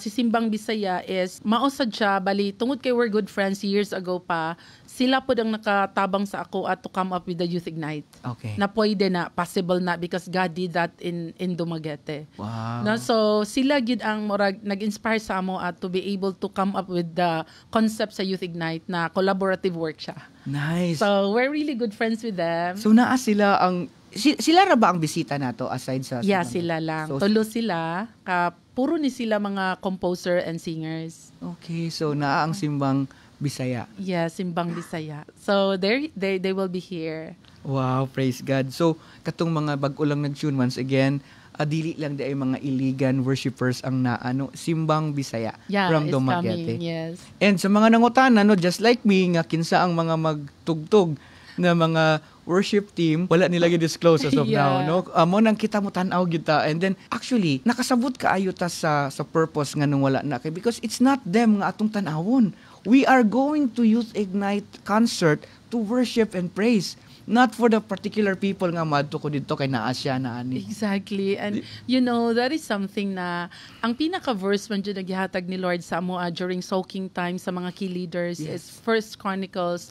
si Simbang Bisaya is mausad siya bali tungod kay we're good friends years ago pa sila pod ang nakatabang sa ako at to come up with the Youth Ignite. Okay. Na pwede na possible na because God did that in Dumaguete. Wow. No, so sila gid ang murag nag-inspire sa amo at to be able to come up with the concept sa Youth Ignite na collaborative work siya. Nice. So we're really good friends with them. So naa sila ang, sila ra ba ang bisita nato aside sa... Yeah, sila lang. So, Tulo sila. Puro ni sila mga composer and singers. Okay, so naa ang Simbang Bisaya. Yes, Simbang Bisaya. So they will be here. Wow, praise God. So, katong mga bag-o lang nag-tune once again, dili lang di ay mga Iligan worshipers ang Simbang Bisaya Yeah, from it's Dumaguete. coming. Yes. And sa mga nangutana, just like me, nga kinsa ang mga magtugtog na mga worship team, wala nila gi-disclose as of now, Yeah. no? Mo nang kita mo tan-aw kita. And then, actually, nakasabot kaayo ta sa purpose nga nung wala na kay, because it's not them nga atong tan-awon. We are going to Youth Ignite concert to worship and praise. Not for the particular people nga madto ko dito kay naa siya na ani. Exactly. And that is something na ang pinaka-verse man dyan naghihatag ni Lord sa amo during soaking time sa mga key leaders is 2 Chronicles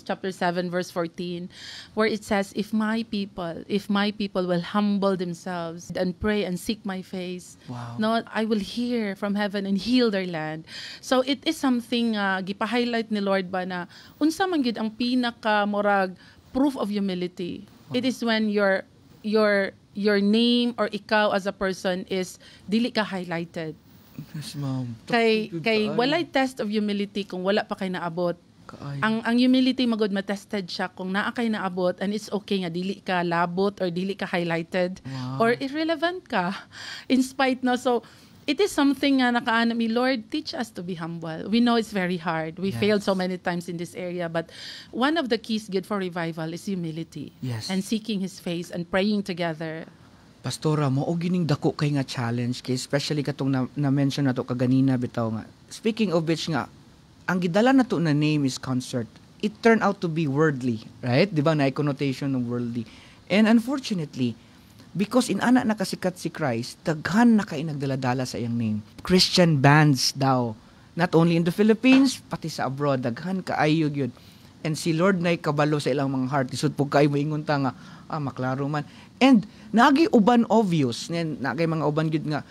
chapter 7 verse 14, where it says, if my people will humble themselves and pray and seek my face, Wow. no, I will hear from heaven and heal their land. So it is something gipa-highlight ni Lord ba na unsa man gid ang pinaka proof of humility. It is when your name or ikaw as a person is dili ka highlighted. Yes, ma'am. Kay walay test of humility kung wala pa kay naabot. Kaay. Ang humility magud matested siya kung naa kay naabot, and it's okay nga dili ka labot or dili ka highlighted. Wow. Or irrelevant ka in spite no. So it is something nga nakaana mi, Lord, teach us to be humble. We know it's very hard. We Yes. failed so many times in this area, but one of the keys good for revival is humility. Yes. And seeking His face and praying together. Pastora, mo og gining dako kay nga challenge kay especially katong na-mention nato kaganina bitaw nga. Speaking of which nga, ang gidala nato na name is concert. It turned out to be worldly, right? Di ba na connotation ng worldly. And unfortunately, because inana nakasikat si Christ, daghan na kay nagdaladala sa iyang name. Christian bands daw. Not only in the Philippines, pati sa abroad, daghan kaayo yun. And si Lord na'y kabalo sa ilang mga heart. Isod po kayo moingon ta nga, maklaro man. And nagi uban obvious, nagay mga uban gyud nga,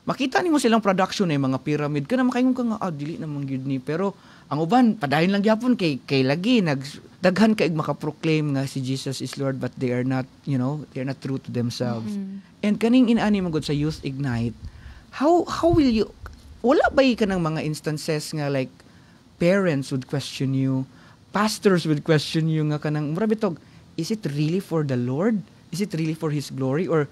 makita nimo silang production ay mga pyramid, kana makaingon ka nga, dili namang gyud ni. Pero ang uban, padayon lang gyapon kay lagi, daghan kaig makaproclaim nga si Jesus is Lord, but they are not, they are not true to themselves. Mm-hmm. And kaning inani magud sa Youth Ignite, how will you, wala ba ka ng mga instances nga like, parents would question you, pastors would question you nga kanang, mura bitog, is it really for the Lord? Is it really for His glory? Or,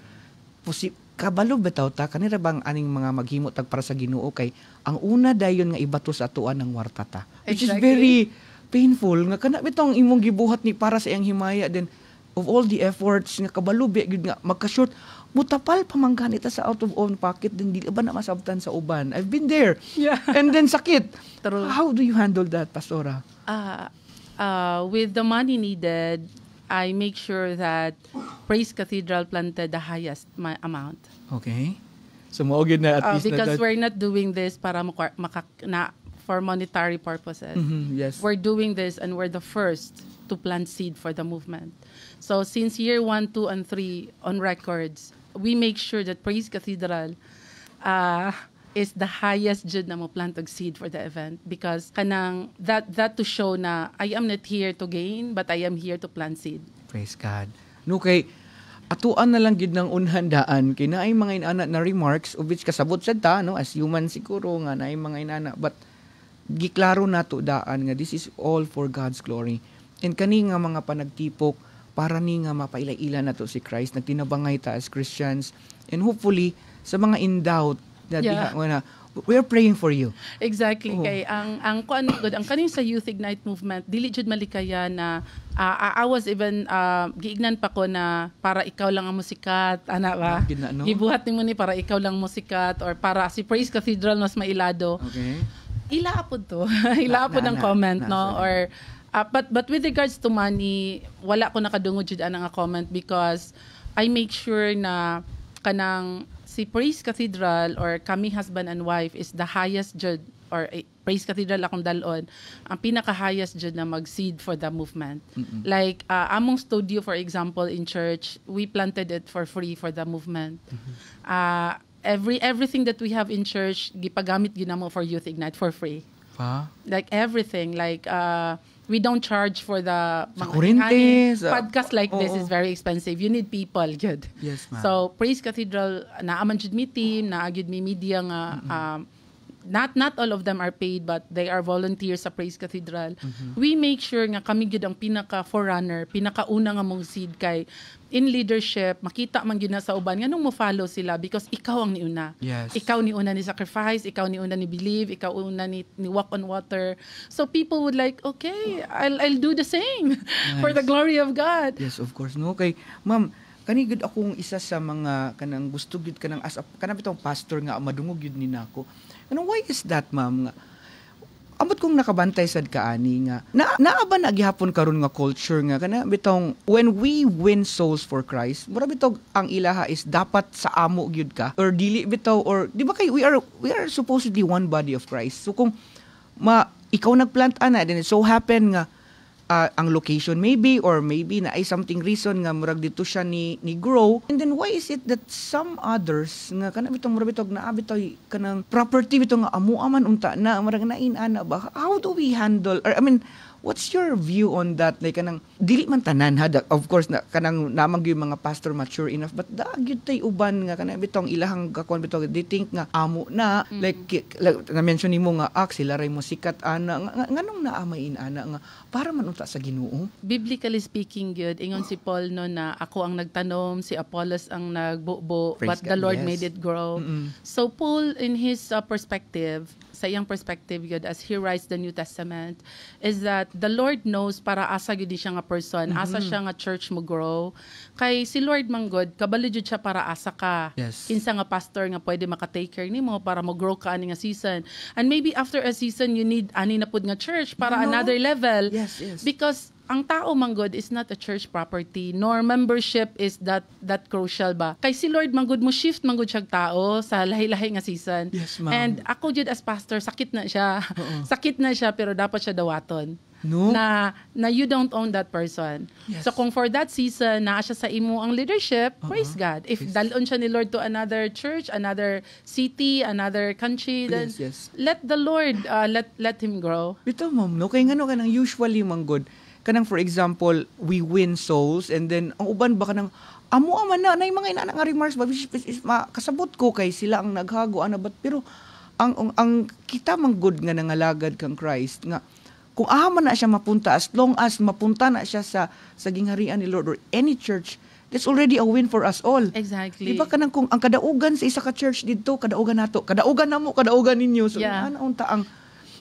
kabalo bitaw ta, kanira bang aning mga maghimo tag para sa Ginoo kay, ang una dayon nga ibato sa atuan ng wartata. Which is very painful, nga kana bitong imong gibuhat ni para sa iyang himaya, then, of all the efforts, nga kabalo, gyud nga, magka-short, mutapal pamanggan ita sa out of own pocket, then di ba na masabtan sa uban? I've been there. Yeah. And then sakit. True. How do you handle that, Pastora? With the money needed, I make sure that Praise Cathedral planted the highest amount. Okay. So maugid na at least Because na we're not doing this para for monetary purposes. yes. We're doing this and we're the first to plant seed for the movement. So since year 1, 2, and 3 on records, we make sure that Praise Cathedral is the highest jud na mo plant og seed for the event, because kanang that to show na I am not here to gain, but I am here to plant seed. Praise God. No kay atuan na lang gid ng unhandaan kay naay mga inana na remarks of which kasabot sad ta no as human siguro nga naay mga inana, but giklaro nato daan nga this is all for God's glory. And kani nga mga panagtipok para ni nga mapaila-ila nato si Christ, nagtinabangay ta as Christians, and hopefully sa mga in doubt that we are praying for you. Exactly. Kay ang kaning sa Youth Ignite movement dili jud malikaya na I was even giignan pa ko na para ikaw lang ang musikat, ana ba? No? Gibuhat nimo ni para ikaw lang musikat or para si Praise Cathedral mas mailado. Okay. Ilaapod to. Ilaapod ng comment, no? Or but with regards to money, wala ko nakadungod jud nga comment, because I make sure na kanang si Praise Cathedral or kami husband and wife is the highest jud, or Praise Cathedral akong dalon, ang pinaka-highest jud na mag-seed for the movement. Mm-mm. Like among studio, for example, in church, we planted it for free for the movement. Mm-hmm. Everything that we have in church, gipagamit ginamo for Youth Ignite for free. Like everything, like we don't charge for the sa kurente, podcast like this is very expensive. You need people, good. Yes, ma'am. So Praise Cathedral, naaman jud mi team, naagid mi media nga not all of them are paid, but they are volunteers sa Praise Cathedral. We make sure nga kami gyud ang pinaka-forerunner, pinakauna nga mong seed kay in leadership, makita man gyud na sa uban nganong mo follow sila because ikaw ang niuna. Yes. Ikaw ni una ni sacrifice, ikaw ni una ni believe, ikaw una ni walk on water. So people would like, okay, I'll do the same for the glory of God. Yes, of course. No, kay ma'am, kani gud akong isa sa mga kanang gusto gud kanang as kanang bitong pastor nga madungog gud ni nako. Ano, why is that, ma'am? Nga ambot kong nakabantay sad kaani nga naa ba na gihapon karon nga culture nga kana bitong when we win souls for Christ, mura bitog ang ilaha is dapat sa amo gyud ka or dili bitaw, or di ba kay we are supposedly one body of Christ. So kung ikaw nagplant ana then it so happen nga ang location maybe na ay something reason nga murag dito siya ni grow, and then why is it that some others nga kana bitong murag bitog naa bitoy kanang property bitong nga amo aman unta na murag nain ana ba, how do we handle, or I mean what's your view on that? Like kanang dili man tanan ha, of course na kanang namang gyud mga pastor mature enough, but gyud tay uban nga kanang bitong ilahang kakon bitong they think nga amo na like na mention nimo nga sila ray mo sikat ana nganong naamain ana nga para man unta sa Ginoo. Biblically speaking gyud ingon si Paul no na ako ang nagtanom, si Apollos ang nagbubo, but the Lord made it grow. So Paul in his perspective, sa iyang perspective yun, as he writes the New Testament, is that the Lord knows para asa yun siya nga person, asa siya nga church mo grow. Kay si Lord manggod, kabalo yun siya para asa ka. Yes. Kinsa nga pastor nga pwede makatake care ni mo para mo grow ka ani nga season. And maybe after a season, you need ani na pud nga church para another level. Yes, yes. Because ang tao manggod is not a church property, nor membership is that crucial ba. Kay si Lord manggod mo shift manggod siya tao sa lahi-lahi nga season. Yes, ma'am. And ako jud as pastor, sakit na siya. Sakit na siya pero dapat siya dawaton. No? Na you don't own that person. Yes. So kung for that season naa siya sa imo ang leadership, praise God. If dalon siya ni Lord to another church, another city, another country, then yes. let the Lord let him grow. Bitaw ma'am, no kay ngano kanang usually manggod kanang for example we win souls and then ang uban ba kanang amo man na nay mga ina nga remarks ba kasabot ko kay sila ang naghago ana, but pero ang kita manggod nga nangalagad kang Christ nga kung man na siya mapunta, as long as mapunta na siya sa gingharian ni Lord or any church, that's already a win for us all. Exactly. Di ba kanang kung ang kadaugan sa isa ka church dito, kadaugan nato, kadaugan namo, kadaugan ninyo. So ana unta ang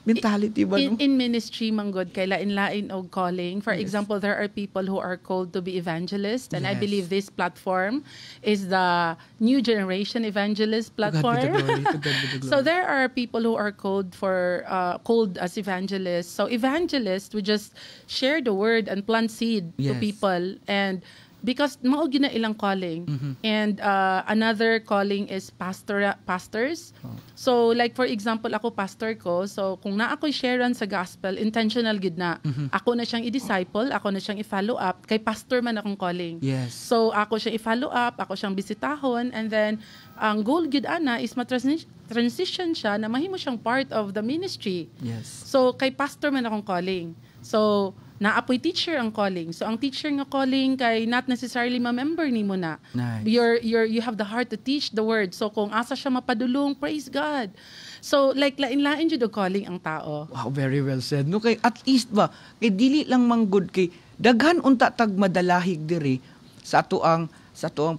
mentality ba no? In ministry manggod kay lain-lain og calling. For example, there are people who are called to be evangelists, and I believe this platform is the new generation evangelist platform. To God be the glory. So there are people who are called as evangelists. So evangelists we just share the word and plant seed to people, and because mao gyud na ilang calling. And another calling is pastors. So like for example ako pastor ko, so kung naa ako'y sharean sa gospel, intentional gid na. Ako na siyang i-disciple, ako na siyang i-follow up, kay pastor man akong calling. Yes. So ako siyang i-follow up, ako siyang bisitahon, and then ang goal gid ana is transition siya na mahimo siyang part of the ministry. Yes. So kay pastor man akong calling. So naapoy teacher ang calling. So ang teacher nga calling kay not necessarily ma-member nimo na. Nice. You have the heart to teach the word. So kung asa siya mapadulong, praise God. So like lain-lain jud og calling ang tao. Wow, very well said. No kay at least ba kay dili lang manggod kay daghan unta tag madalahig diri sa atuang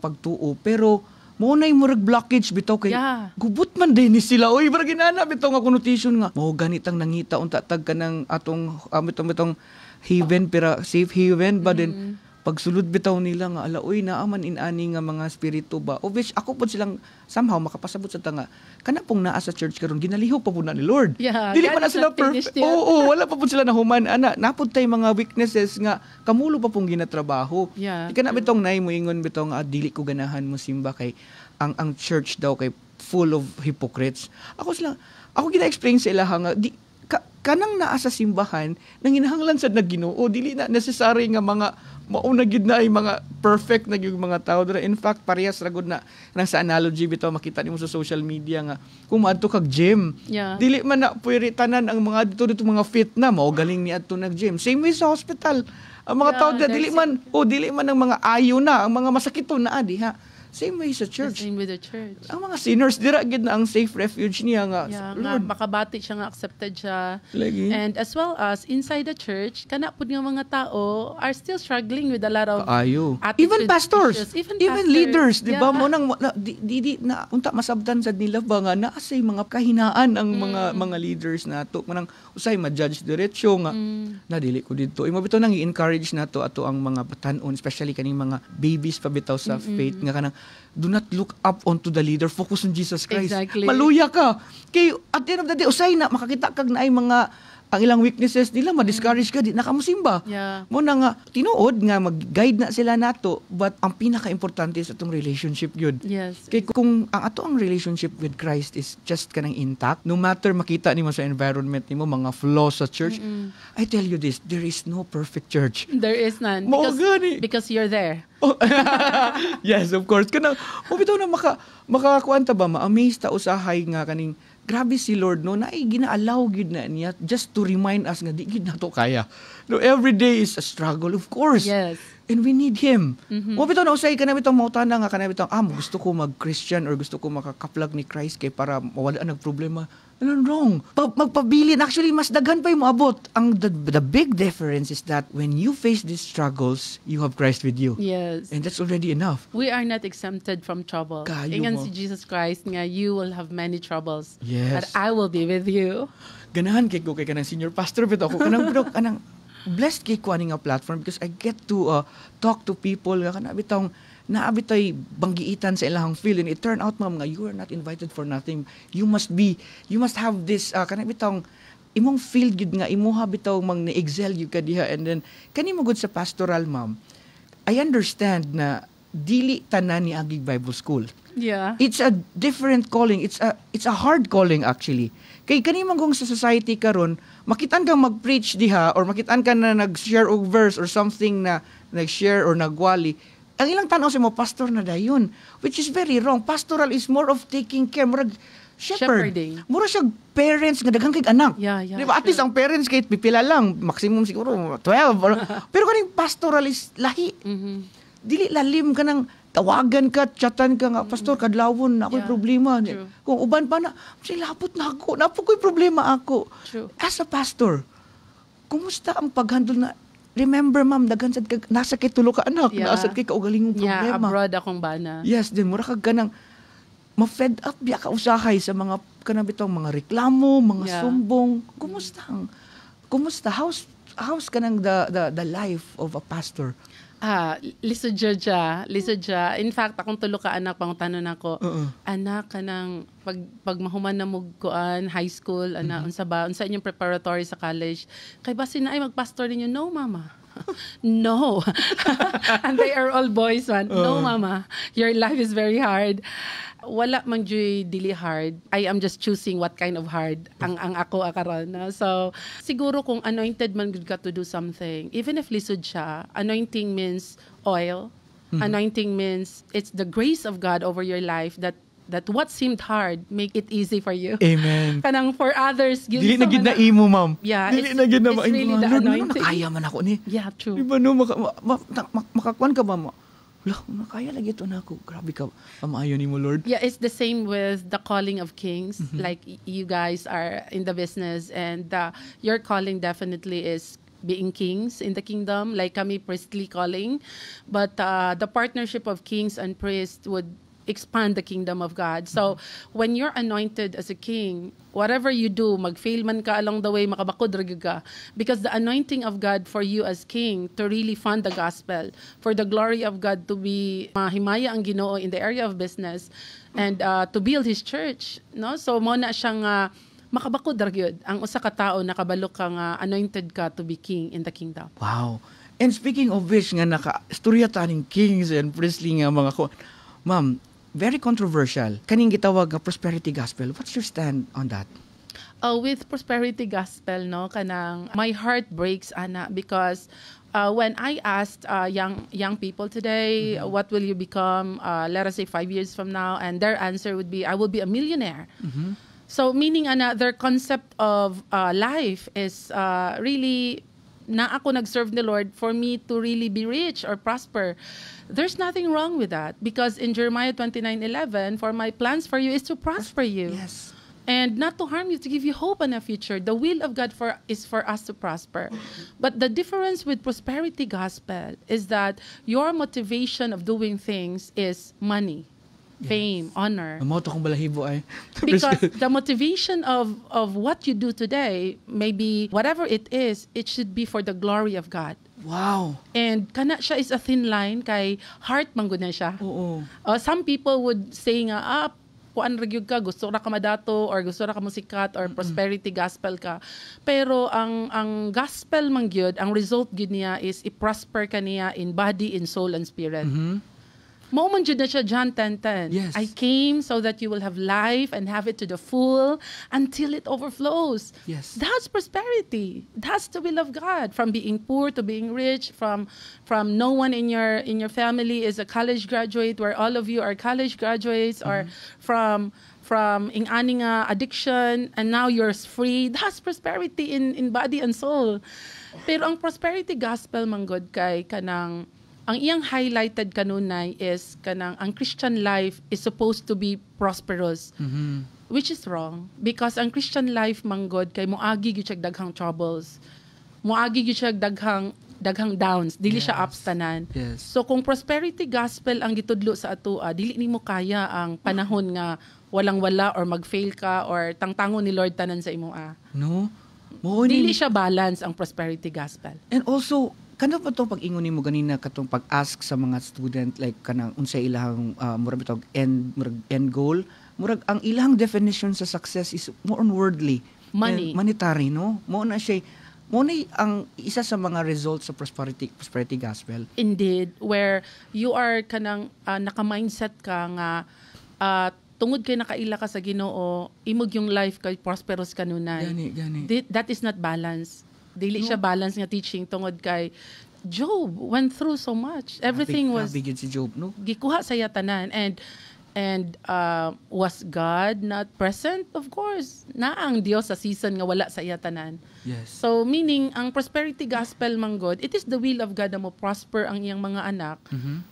pagtuo, pero mo nay murag blockage bitaw kay gubot man din ni sila. Oy, murag ginana bitaw nga connotation nga mao ganitang nangita unta tag kanang atong bitong haven, pero safe haven ba din pagsulod bitaw nila nga ala oy naaman inani nga mga spirito ba, of which ako pod silang somehow makapasabot sa tanga kana pong naa sa church karon ginalihok pa pud na ni Lord. Dili pa na sila perfect. Oo, wala pa pud sila nahuman ana, napud tay mga weaknesses nga kamulo pa pong ginatrabaho. Kana bitong nay mo ingon bitong dili ko ganahan mo simba kay ang church daw kay full of hypocrites. Ako gina-explain sa ilaha nga kanang naa sa simbahan nang hinahanglan sa Ginoo, dili na necessary nga mga mauna gid na ay mga perfect na gyud mga tao. In fact, parehas ra gud na nang sa analogy bitaw makita nimo sa social media nga kung maadto kag gym, dili man na puwiri tanan ang mga dito mga fit na mao galing ni adto nag-gym. Same way sa hospital. Ang mga tao dili man ang mga ayo na, ang mga masakiton na diha. Same way sa The church. same with the church. Ang mga sinners, dira gid na ang safe refuge niya nga. Yeah, nga, Lord, makabati siya nga, accepted siya. lagi. And as well as inside the church, kana pud nga mga tao are still struggling with a lot of Kaayo. attitude Even pastors, issues. Even even pastors. leaders, di ba? Yeah. Mo nang na unta masabtan sa nila ba nga naa say mga kahinaan ang mga leaders nato manang usay ma-judge diretso nga na dili ko dito. Imo bitaw nang i-encourage nato ato ang mga batan-on, especially kaning mga babies pa bitaw sa faith nga kanang do not look up onto the leader, focus on Jesus Christ. Exactly. Maluya ka. Kay at the end of the day usay na makakita kag naay mga ang ilang weaknesses nila, ma-discourage ka, di na ka musimba. Yeah. Mo na nga, tinuod nga, mag-guide na sila nato, but ang pinaka-importante sa itong relationship yun. Yes. Kay kung ang ato ang relationship with Christ is just kanang intact, no matter makita nimo sa environment nimo mga flaws sa church, I tell you this, there is no perfect church. There is none. Mao gani. Because you're there. Oh, yes, of course. Kanang, bitaw na makakuan ta ba, ma-amaze ta usahay nga kaning grabe si Lord no na ginaalaw gid na niya just to remind us nga di gid nato kaya. No, every day is a struggle, of course. Yes. And we need Him. Mo bitaw na usay kana bitong mautana nga kana bitong gusto ko mag-Christian or gusto ko makakaplag ni Christ kay para mawala nag problema. Ano wrong? Magpabilin. Actually, mas daghan pa yung maabot. The big difference is that when you face these struggles, you have Christ with you. Yes. And that's already enough. We are not exempted from trouble. Kayo Ingan mo. si Jesus Christ nga, you will have many troubles. Yes. But I will be with you. Ganahan kay ko kay kanang senior pastor bitaw ako kanang blessed kay ko ani nga platform because I get to talk to people nga kana bitong naabitoy banggiitan sa ilahang field and it turned out ma'am nga you are not invited for nothing. You must have this kana bitong imong field gid nga imuha bitaw mang na-excel you ka diha and then kanimo gud sa pastoral ma'am. I understand na dili tanan ni agig Bible School. Yeah. It's a different calling. It's a hard calling actually. Kay kanimo gong sa society karon, makitaan kang mag-preach diha or makitaan ka na nag-share og verse or something na nag-share or nagwali. Ang ilang tanaw sa mo pastor na dayon, which is very wrong. Pastoral is more of taking care, murag shepherd. Shepherding. Mura siya parents nga daghang kay anak. Yeah, Diba? At least ang parents kay pipila lang, maximum siguro 12. Pero kaning pastoral is lahi. Dili lalim ka nang tawagan ka, chatan ka nga, pastor, kadlawon na ako'y Yeah, problema. true. Kung uban pa na, silapot na ako, napo'y problema ako. True. As a pastor, kumusta ang paghandle na, remember ma'am, nasa kay tulo ka anak, Yeah. nasa kay kaugalingong Yeah, problema. abroad akong bana. Yes, din mura kag ganang ma-fed up biya ka usahay sa mga kanang bitong mga reklamo, mga Yeah. sumbong. Kumusta? How's kanang the life of a pastor? Lisod siya. In fact, akong tulo ka anak, pangutanon ako, anak ka ng, pag mahuman na mugkuan, high school, unsa inyong preparatory sa college, kay basin na ay magpastor ninyo, no mama. No. And they are all boys, man. No mama. Your life is very hard. Wala man joy dili hard. I am just choosing what kind of hard ang ako akaron. No? So siguro kung anointed man gud ka to do something, even if lisod siya, anointing means oil. Anointing means it's the grace of God over your life that what seemed hard make it easy for you. Amen. Kanang for others, Dili na gid na imo ma'am. Yeah, Dili na gid na it's really the Lord, anointing. nakaya man ako ni. Yeah, true. Di ba no makakuan ka ba mo? Wala, nakaya lagi ito na ako. Grabe ka. Maayo ni mo, Lord. Yeah, it's the same with the calling of kings. Like you guys are in the business and your calling definitely is being kings in the kingdom, like kami priestly calling. But the partnership of kings and priests would expand the kingdom of God. So when you're anointed as a king, whatever you do, mag-fail man ka along the way, makabakod rag ka. Because the anointing of God for you as king to really fund the gospel, for the glory of God to be mahimaya ang Ginoo in the area of business and to build His church. No? So mo na siyang makabakod rag yun. Ang usa ka tao nakabalo ka nga anointed ka to be king in the kingdom. Wow. And speaking of which, nga naka-istorya taning kings and priestly nga mga ko. Ma'am, very controversial. Kaning gitawag nga prosperity gospel. What's your stand on that? With prosperity gospel, no, kanang my heart breaks, ana, because when I asked young people today, what will you become, let us say 5 years from now, and their answer would be, I will be a millionaire. So meaning, ana, their concept of life is really na ako nag-serve the Lord for me to really be rich or prosper. There's nothing wrong with that because in Jeremiah 29:11, for my plans for you is to prosper you. Yes. And not to harm you, to give you hope and a future. The will of God is for us to prosper. But the difference with prosperity gospel is that your motivation of doing things is money, fame, honor. Amo to kung balahibo ay. Because the motivation of what you do today, maybe whatever it should be for the glory of God. Wow. And kana siya is a thin line kay heart man gud na siya. Oo. Some people would say nga, kuan ragyog ka, gusto ra ka madato or gusto ra ka musikat or prosperity gospel ka. Pero ang gospel man gyud, ang result gyud niya is i-prosper ka niya in body, in soul and spirit. Mao man gyud na siya John 10:10. Yes. I came so that you will have life and have it to the full until it overflows. Yes. That's prosperity. That's the will of God. From being poor to being rich, from no one in your family is a college graduate where all of you are college graduates, or from ing-ani nga addiction and now you're free. That's prosperity in body and soul. Pero ang prosperity gospel manggod kay kanang ang iyang highlighted kanunay is kanang ang Christian life is supposed to be prosperous. Which is wrong because ang Christian life manggod kay moagi gyud siya daghang troubles. Moagi gyud siya daghang downs, dili siya ups tanan. Yes. So kung prosperity gospel ang gitudlo sa atoa, dili nimo kaya ang panahon nga walang-wala or mag-fail ka or tangtangon ni Lord tanan sa imoa. No? Dili siya balance ang prosperity gospel. And also, kano pa to pag-ingon nimo ganina katong pag-ask sa mga student like kanang unsay ilahang murag bitog end goal, murag ang ilahang definition sa success is more on worldly, money, and monetary, no? Mo na ang isa sa mga results sa prosperity gospel. Indeed, where you are kanang naka-mindset ka nga tungod kay nakaila ka sa Ginoo, imog yung life kay prosperous kanunay. Gani. That is not balance. Dili siya balance nga teaching tungod kay Job went through so much. Everything was bigid si Job, no? Gikuha sa iya tanan and was God not present? Of course. Na ang Dios sa season nga wala sa iya tanan. Yes. So meaning ang prosperity gospel manggod, it is the will of God na mo prosper ang iyang mga anak.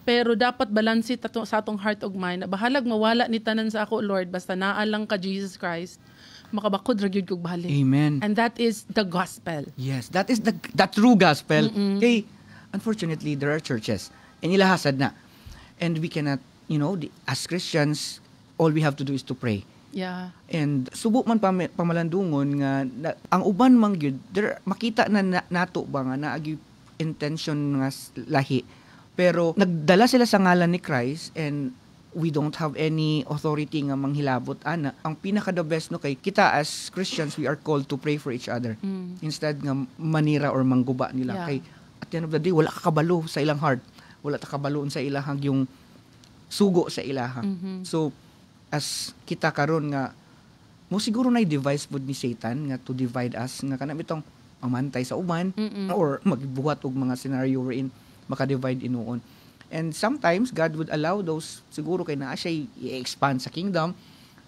Pero dapat balanse sa atong heart ug mind. Bahalag mawala ni tanan sa ako Lord basta naa lang ka Jesus Christ. Makabakod ra gyud kog balik. Amen. And that is the gospel. Yes, that is the true gospel. Okay, unfortunately there are churches and ilahasad na. And we cannot, as Christians, all we have to do is to pray. Yeah. And subo man pamalandungon nga ang uban man gyud makita na nato ba nga naagi intention nga lahi. Pero nagdala sila sa ngalan ni Christ and we don't have any authority nga manghilabot ana. Ang pinaka the best no kay kita as Christians we are called to pray for each other. Instead nga manira or mangguba nila kay at the end of the day wala ka kabalo sa ilang heart. Wala ta kabaloon sa ilahang yung sugo sa ilahang. So as kita karon nga mo siguro na device pud ni Satan nga to divide us nga kana bitong mamantay sa uban or magbuhat og mga scenario wherein maka-divide inuon. And sometimes, God would allow those, siguro kay na siya i-expand sa kingdom,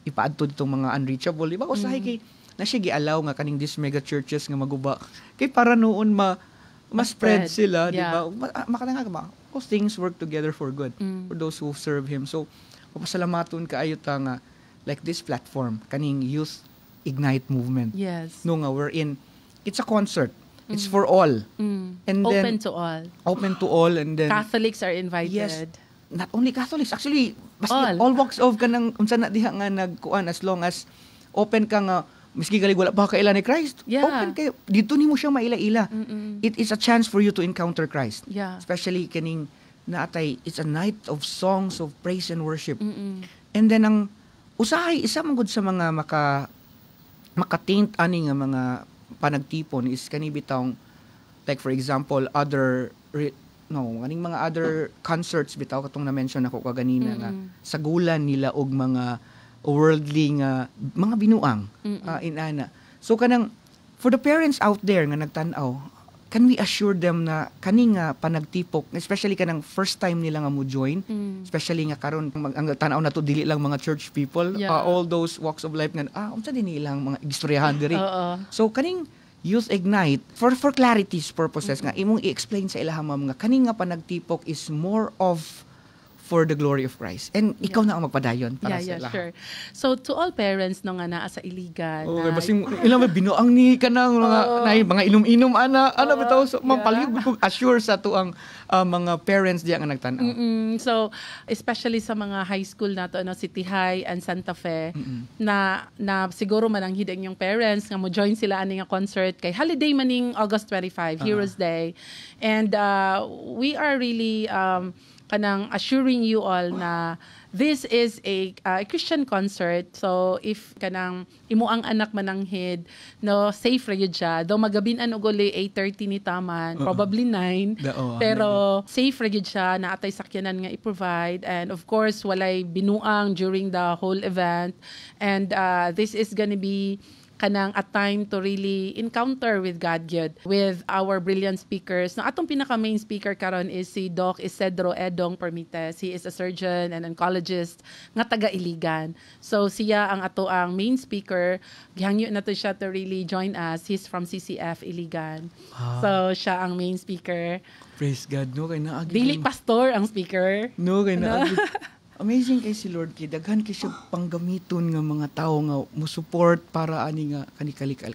ipaadto ditong mga unreachable. Diba? Usahay kay, na siya gi-allow nga kaning these mega churches nga maguba. Kay para noon ma-spread sila, diba? Makananga ba? Those things work together for good, for those who serve Him. So, papasalamaton kaayo ta nga, like this platform, kaning Youth Ignite movement. Yes. No nga, wherein, it's a concert. It's for all. And open then, to all. Open to all. And then, Catholics are invited. yes, not only Catholics. Actually, all walks of ka ng, unsa na diha nga nagkuan as long as open ka nga, miski galig wala pa kaila ni Christ. Yeah. Open kayo. Dito nimo siya maila-ila. It is a chance for you to encounter Christ. Yeah. Especially kaning naatay, it's a night of songs of praise and worship. And then ang usahay, isa man gud sa mga makataint ani nga mga panagtipon is kani bitong like for example kaning mga other concerts bitaw katong na-mention ako kaganina nga sagulan nila og mga worldly nga mga binuang inana. So kanang for the parents out there nga nagtan-aw, can we assure them na kani nga panagtipok, especially kanang first time nila nga mo join, especially nga karon ang tan-aw na to dili lang mga church people, all those walks of life nga unsa din nilang mga istoryahan diri. So kaning Youth Ignite for clarity's purposes nga imong i-explain sa ilaha ma'am nga kani nga panagtipok is more of for the glory of Christ. And ikaw na ang magpadayon para sa ilaha. Sure. So to all parents no nga naa sa Iligan. Okay, basing ilang may binuang ni kanang mga inom-inom ana bitaw so mampalihog ko assure sa tuang mga parents diya nga nagtan-aw. So especially sa mga high school nato no City High and Santa Fe na siguro man ang hidang yung parents nga mo join sila ani nga concert kay holiday maning August 25 Heroes Day. And we are really kanang assuring you all na this is a Christian concert. So if kanang imo ang anak mananghid no safe ra gyud siya. Though magabin-an og uli 8:30 ni taman, probably 9. Pero safe ra gyud siya na atay sakyanan nga i-provide, and of course walay binuang during the whole event. And this is gonna be kanang a time to really encounter with God gyud with our brilliant speakers. Na atong pinaka main speaker karon is si Doc Isidro Edong Permites. He is a surgeon and oncologist nga taga Iligan. So siya ang ato ang main speaker. Gihangyo na to siya to really join us. He's from CCF Iligan. So siya ang main speaker. Praise God, no kay naagi. Dili pastor ang speaker. No kay naagi. Amazing kay si Lord kay daghan kay siya panggamiton nga mga tawo nga mo-support para ani nga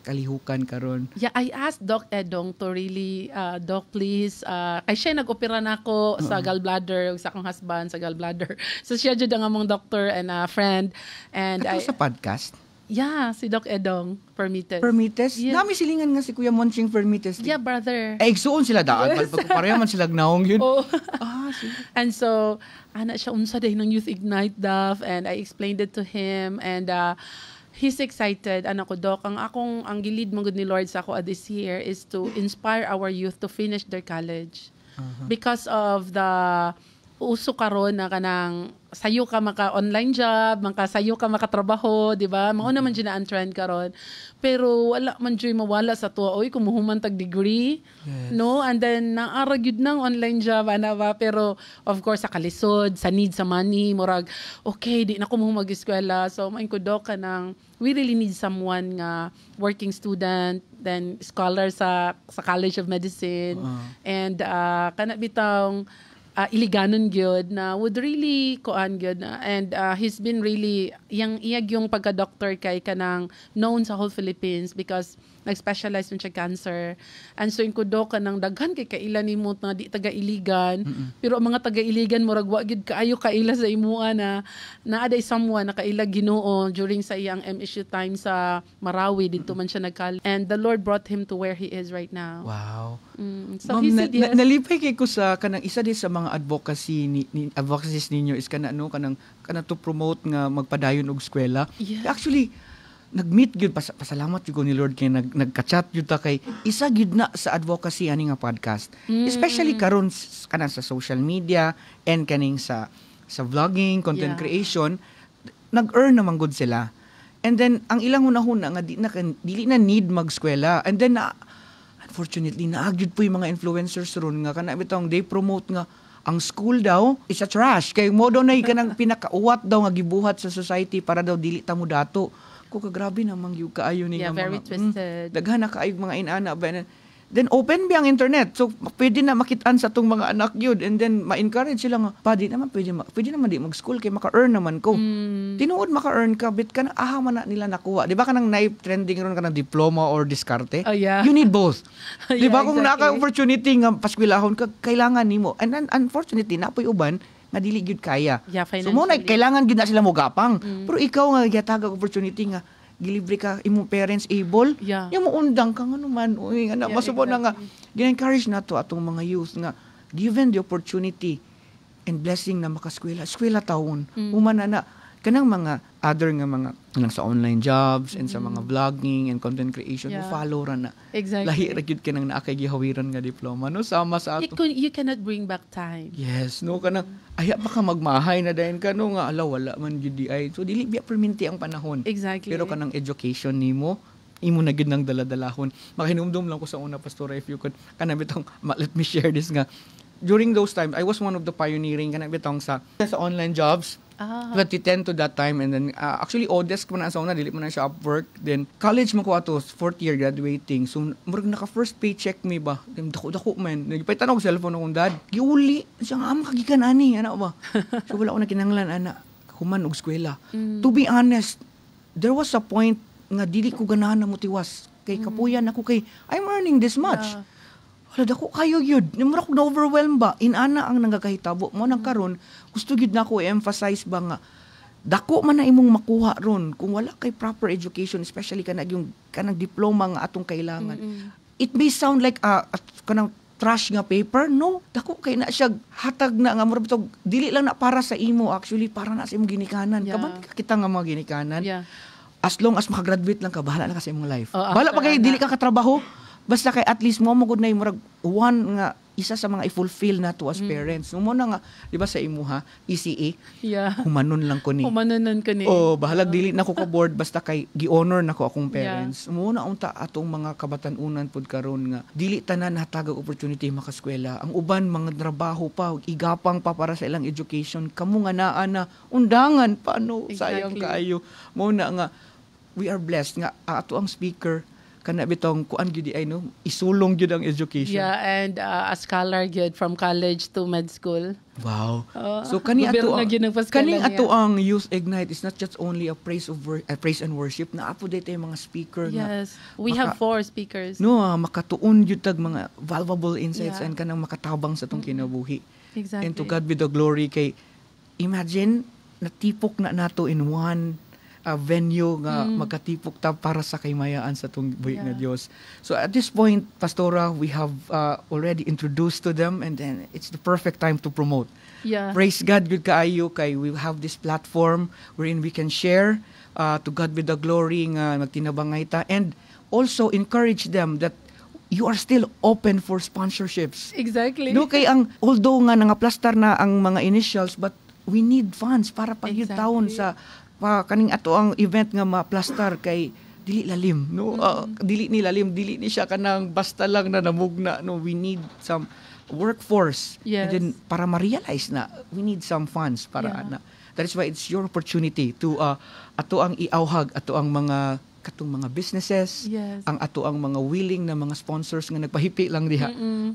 kalihukan karon. Yeah, I asked Doc Edong to really Doc please kay siya nag-opera nako sa gallbladder sa akong husband sa gallbladder. So siya jud ang among doctor and a friend, and sa podcast. Yeah, si Doc Edong Permites. Yes. Nami silingan nga si Kuya Monching Permites. Yeah, brother. Igsuon sila daan. Yes. Pagpareha man sila gnaong yun. Oh. Sige. And so, ana siya unsa day ng Youth Ignite Daf, and I explained it to him, and he's excited. Anak ko, Doc, ang gilid mo gud ni Lord sa ako this year is to inspire our youth to finish their college. Because of the uso karon na kanang sayo ka maka-online job, sayo ka makatrabaho, di ba? Mao naman dyan na ang trend karon. Pero wala man dyan mawala sa tuwa. Oy, kumuhuman tag-degree. Yes. No? And then, naarag yun ng online job, ana ba? Pero, of course, sa kalisod, sa need sa money, murag, okay, di na ko mag-eskwela. So, main ko do ka ng, we really need someone nga working student, then scholar sa College of Medicine, and kana bitang Iliganon gyud na would really kuan gyud na, and he's been really iyag yung pagka-doctor kay kanang known sa whole Philippines because nag-specialize man siya cancer. And so yung kudo ka ng daghan kay kaila nimo nga di taga Iligan, pero ang mga taga Iligan murag wa gyud kaayo kaila sa imuha na naaday someone na kaila Ginoo during sa iyang MSU time sa Marawi dito man siya nagkal, and the Lord brought him to where he is right now. Wow. So Ma'am, he said yes. Nalipay kay ko sa kanang isa din sa mga advocacies ninyo is kanang to promote nga magpadayon og eskwela. Yeah. Actually nag-meet gyud pasalamat gyud ni Lord kay nagka-chat gyud ta kay isa gyud na sa advocacy ani nga podcast. Especially karon kanang sa social media and kaning sa vlogging, content creation, nag-earn naman good sila. And then ang ilang hunahuna nga dili na need mag-eskwela. And then unfortunately naagyud po yung mga influencers ron nga kana bitong they promote nga ang school daw is a trash kay mo daw na kanang pinakauwat daw nga gibuhat sa society para daw dili ta mo dato. Ko grabe namang yung kaayo ni nga very mga twisted. daghan na kaayog mga inana ba. Then open ba ang internet, so pwede na makitaan sa tong mga anak yun, and then ma-encourage sila nga pwede naman di mag-school kay maka-earn naman ko. Tinuod maka-earn ka bit ka na man na nila nakuha, di ba kanang trending ron kanang diploma or diskarte. You need both. Di ba kung naka-opportunity nga paskwilahon ka, kailangan nimo, and then unfortunately napoy uban nga dili gyud kaya. So mo na kailangan gyud na sila mo gapang. Pero ikaw nga yatagag opportunity nga gilibre ka imong parents able. Yung mo undang ka ngano man uy nga masubo na nga gin-encourage nato atong mga youth nga given the opportunity and blessing na makaskwela taon. Humana na kanang mga other nga mga sa online jobs and sa mga vlogging and content creation mo follow ra na. Exactly. Lahi ra gyud kanang naakay gihawiran nga diploma no sama sa ato. You cannot bring back time. Yes, no kanang aya pa ka magmahay na dayon ka no nga ala wala man gyud di ay. So dili biya perminti ang panahon. Exactly. Pero kanang education nimo imo na gyud nang daladalahon. Makinumdum lang ko sa una pastor if you could kana bitong let me share this nga. During those times I was one of the pioneering kana bitong sa online jobs. Ah. 2010 to that time, and then actually odesk man na sa una, dili man na siya Upwork. Then college man ko ato, fourth year graduating. So murag naka first paycheck me ba. Then dako man. Nagpaitan ako cellphone akong dad. Giuli siya nga kagikan ani ana ba. So wala ko na kinahanglan ana human og eskwela. To be honest, there was a point nga dili ko ganahan na motiwas kay kapuyan ako kay I'm earning this much. Yeah. Wala dako kayo yun. Mura ko na-overwhelm ba? Inana ang nagakahitabo. Mo nang karon gusto gid na ko i-emphasize ba nga dako man na imong makuha ron kung wala kay proper education, especially kanang diploma nga atong kailangan. It may sound like kanang trash nga paper. No, dako kay na siya hatag na nga mura bitog dili lang na para sa imo, actually para na sa imong ginikanan. Yeah. Kaban kita nga mga ginikanan. Yeah. As long as makagraduate lang ka, bahala na ka sa imong life. Oh, Bahala pa kay after dili ka katrabaho. Basta kay at least mo magud na murag one nga isa sa mga i-fulfill na to as parents. Mo na nga, di ba sa imuha, ECE, Yeah. humanon lang ko ni. Humanunan ko ni. Oh, bahalag dili na ko ka board basta kay gi-honor na ko akong Yeah. parents. Mo na unta atong mga kabatan-unan pud karon nga dili tanan hatag og opportunity makaskwela. Ang uban mga trabaho pa, igapang pa para sa ilang education. Kamo nga naa na undangan paano sayang Exactly. kaayo. Mo na nga we are blessed nga ato ang speaker kana bitong kuan gyud ay no isulong gyud ang education. Yeah, and a scholar gyud from college to med school. Wow. Oh, So kani ato gobierno gyud ang paskwela kaning niya. ato ang Youth Ignite is not just only a praise and worship na apo day mga speaker nga Yes. We have 4 speakers. no makatuon gyud tag mga valuable insights Yeah. and kanang makatabang sa tong kinabuhi. Exactly. And to God be the glory kay imagine natipok na nato in one venue nga magkatipok ta para sa kaymayaan sa tong buhi nga Yeah. Dios. So at this point, Pastora, we have already introduced to them and then it's the perfect time to promote. Yeah. Praise God, good kaayo kay we have this platform wherein we can share to God be the glory nga magtinabangay ta and also encourage them that you are still open for sponsorships. Exactly. No kay ang although nga nangaplastar na ang mga initials but we need funds para pagyutawon sa kaning ato ang event nga ma-plastar kay dili lalim no dili ni lalim dili ni siya kanang basta lang na namugna no we need some workforce Yes. and then para ma-realize na we need some funds para Yeah. na that is why it's your opportunity to ato ang iawhag ato ang mga katong mga businesses Yes. ang ato ang mga willing na mga sponsors nga nagpahipi lang diha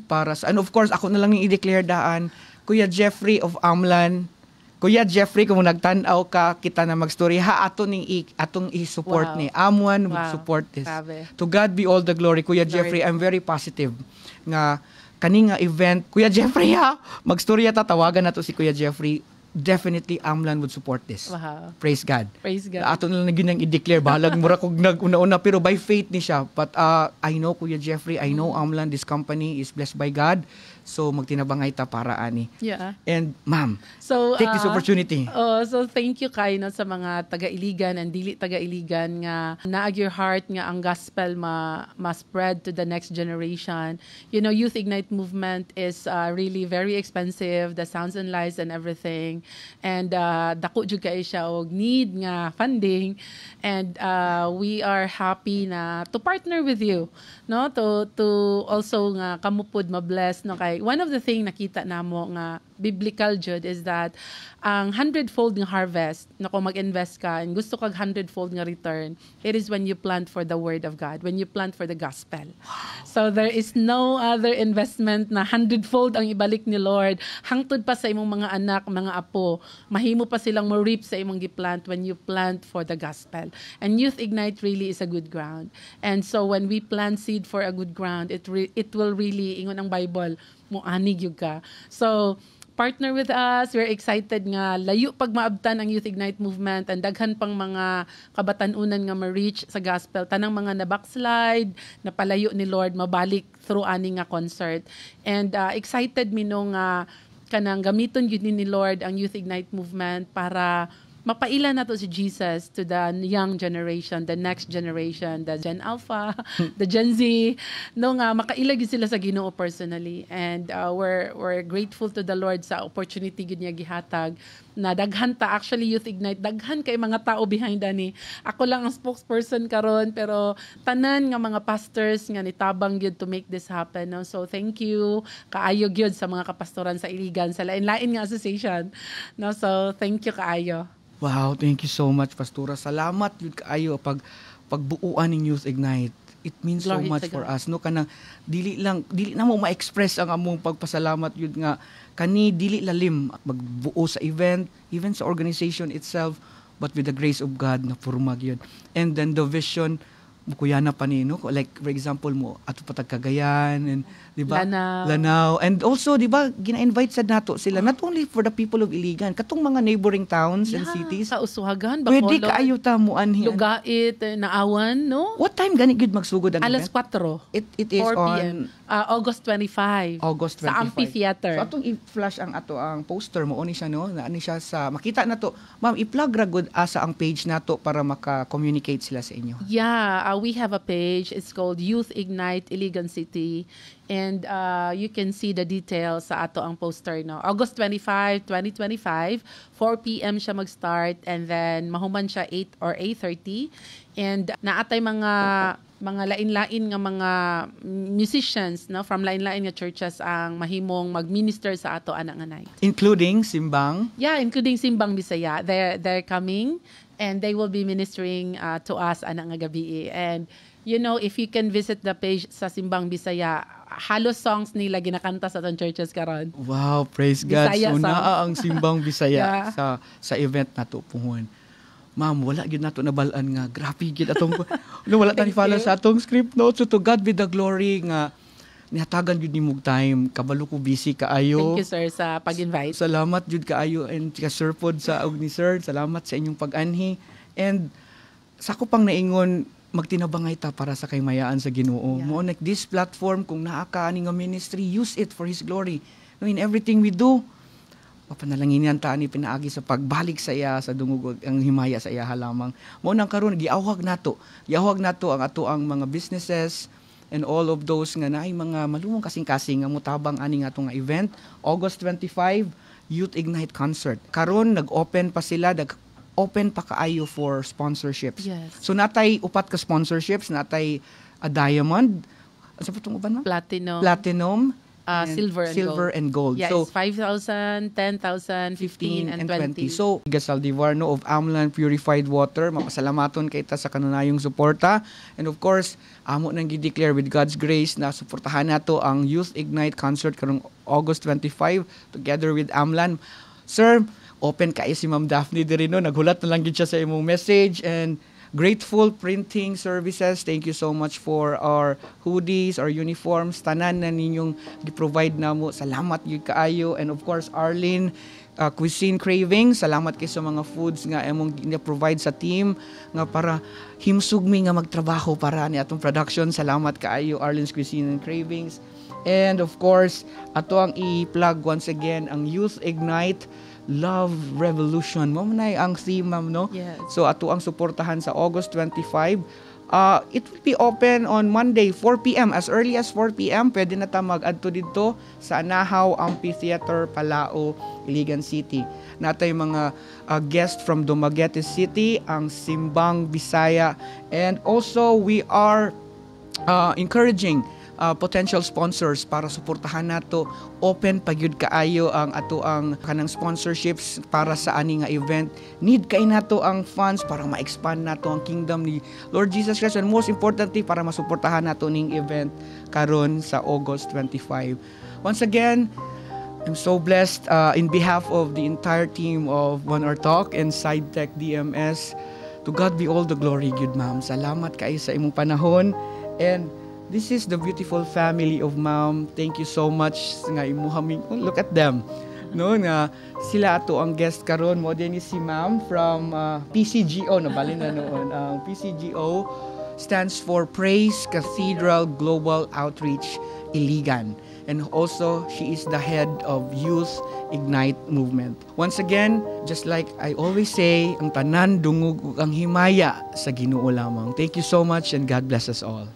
para sa and of course ako na lang yung i-declare daan Kuya Jeffrey of Amlan. Kuya Jeffrey, kung nagtanaw ka, kita na mag-story, atong i-support Wow. ni Amwan will Wow. support this. Grabe. To God be all the glory. Kuya Glory. Jeffrey, I'm very positive nga kani nga event. Kuya Jeffrey mag-story tawagan na to si Kuya Jeffrey. Definitely Amlan would support this. Wow. Praise God. Praise God. Ato na lang nang i-declare bahalag mura kog nag-una-una pero by faith ni siya. But I know Kuya Jeffrey, I know Amlan, this company is blessed by God. So magtinabangay ta para ani. Yeah. And ma'am, So, take this opportunity. So thank you kay no, sa mga taga-Iligan and dili taga-Iligan nga naag your heart nga ang gospel ma-spread to the next generation. You know, Youth Ignite movement is really very expensive, the sounds and lights and everything. And dako jud kay siya og need nga funding and we are happy na to partner with you, no? To also nga kamupod ma-bless no kay one of the thing nakita namo nga biblical jud is that ang 100-fold nga harvest na kung mag-invest ka and gusto kag 100-fold nga return, it is when you plant for the word of God, when you plant for the gospel. So there is no other investment na 100-fold ang ibalik ni Lord hangtod pa sa imong mga anak, mga apo. Mahimo pa silang mo-reap sa imong giplant when you plant for the gospel. And Youth Ignite really is a good ground. And so when we plant seed for a good ground, it will really, ingon ang Bible, muanig yun ka. So, partner with us. We're excited nga layo pag maabtan ang Youth Ignite movement and daghan pang mga kabatanunan nga ma-reach sa gospel. Tanang mga na-backslide, napalayo ni Lord, mabalik through ani nga concert. And excited mi nung kanang gamiton yun ni Lord ang Youth Ignite movement para mapaila na to si Jesus to the young generation, the next generation, the Gen Alpha, the Gen Z, no nga makailag sila sa Ginoo personally. And we're grateful to the Lord sa opportunity gid niya gihatag na daghan ta actually Youth Ignite, daghan kay mga tao behind ani. Ako lang ang spokesperson karon pero tanan nga mga pastors nga nitabang gyud to make this happen, no? So thank you kaayo gyud sa mga kapastoran sa Iligan sa lain-lain nga association, no? So thank you kaayo. Wow, thank you so much, Pastora. Salamat yun kaayo pagbuuan ng Youth Ignite. It means so Glory much to for God. us, no? Kanang dili na mo ma-express ang among pagpasalamat yun nga kani dili lalim magbuo sa event, even sa organization itself, but with the grace of God na purmag yun. And then the vision mukuyana pa ni, no? Like for example mo ato patag Cagayan and di ba? Lanao. And also di ba gina-invite sad nato sila not only for the people of Iligan, katong mga neighboring towns and cities. Sa Usuhagan, Pwede Bacolod, kaayo ta mo anhi. Lugait, Naawan, no? What time gani gid magsugod ang Alas event? 4. It is 4 on p.m. August 25. August 25. Sa amphitheater. So atong i-flash ang ato ang poster mo oni siya, no? Naani siya sa makita nato. Ma'am, i-plug ra gud asa ang page nato para maka-communicate sila sa inyo. Yeah, we have a page. It's called Youth Ignite Iligan City. And you can see the details sa ato ang poster, no? August 25, 2025, 4 p.m. siya mag-start and then mahuman siya 8 or 8:30. And naatay mga lain-lain nga mga musicians, no, from lain-lain nga churches ang mahimong mag-minister sa ato ana nga night. Including Simbang. Yeah, including Simbang Bisaya. They're coming and they will be ministering to us ana nga gabi. And you know, if you can visit the page sa Simbang Bisaya, halos songs nila ginakanta sa atong churches karon. Wow, praise God. Bisaya So songs. naa ang Simbang Bisaya Yeah. sa event nato puhon. Ma'am, wala gid nato nabalaan nga grabe gid atong no, wala tani follow sa atong script notes. So to God be the glory nga nihatagan jud nimog time. Kabalo ko busy kaayo. Thank you, sir, sa pag-invite. Salamat jud kaayo and ka Sir pod sa og ni Sir. Salamat sa inyong pag-anhi. And sa ko pang naingon magtinabangay ta para sa kaymayaan sa Ginoo. Yeah. Mo like this platform kung naa ka ani nga ministry, use it for His glory. No, in everything we do, mapanalangin ta ni pinaagi sa pagbalik sa iya sa dungog ang himaya sa iya lamang. Mo nang karon giawhag nato ang ato ang mga businesses and all of those nga naay mga malumong kasing-kasing nga mutabang ani nga atong event August 25 Youth Ignite concert. Karon nag-open pa sila, open pa kaayo for sponsorships. Yes. So natay upat ka sponsorships, natay a diamond, ano pa itong uban mo? Platinum, and silver and gold. and gold. Yes, So 5,000, 10,000, 15, and 20. So, Saldivar no of Amlan Purified Water, mapasalamaton kay ta sa kanunayong suporta. And of course, amo nang gi-declare with God's grace na suportahan nato ang Youth Ignite concert karong August 25 together with Amlan. Sir, open kay si Ma'am Daphne diri no, naghulat na lang gid siya sa imong message and Grateful Printing Services, thank you so much for our hoodies, our uniforms, tanan na ninyong gi-provide namo. Salamat gyud kaayo. And of course, Arlene Cuisine Cravings, salamat kay sa mga foods nga among gi-provide sa team nga para himsugmi nga magtrabaho para ni atong production. Salamat kaayo Arlene's Cuisine and Cravings. And of course, ato ang i-plug once again ang Youth Ignite Love Revolution. Mo manay ang theme, ma'am, no? Yes. So ato ang suportahan sa August 25. It will be open on Monday 4 p.m. As early as 4 p.m. Pwede na ta mag-adto dito sa Anahaw Amphitheater, Palao, Iligan City. Natay mga guest from Dumaguete City, ang Simbang Bisaya. And also we are encouraging potential sponsors para suportahan nato. Open pagyud kaayo ang ato ang kanang sponsorships para sa ani nga event. Need kay nato ang funds para ma-expand nato ang kingdom ni Lord Jesus Christ, and most importantly para masuportahan nato ning event karon sa August 25. Once again, I'm so blessed in behalf of the entire team of One Hour Talk and SideTech DMS. To God be all the glory, good ma'am. Salamat kayo sa imong panahon. And this is the beautiful family of Ma'am. Thank you so much nga imuhaming. Oh, look at them. No nga sila ato ang guest karon. Mo din si Ma'am from PCGO, nabalin na noon. Ang PCGO stands for Praise Cathedral Global Outreach Iligan. And also she is the head of Youth Ignite movement. Once again, just like I always say, ang tanan dungog ug ang himaya sa Ginoo lamang. Thank you so much and God bless us all.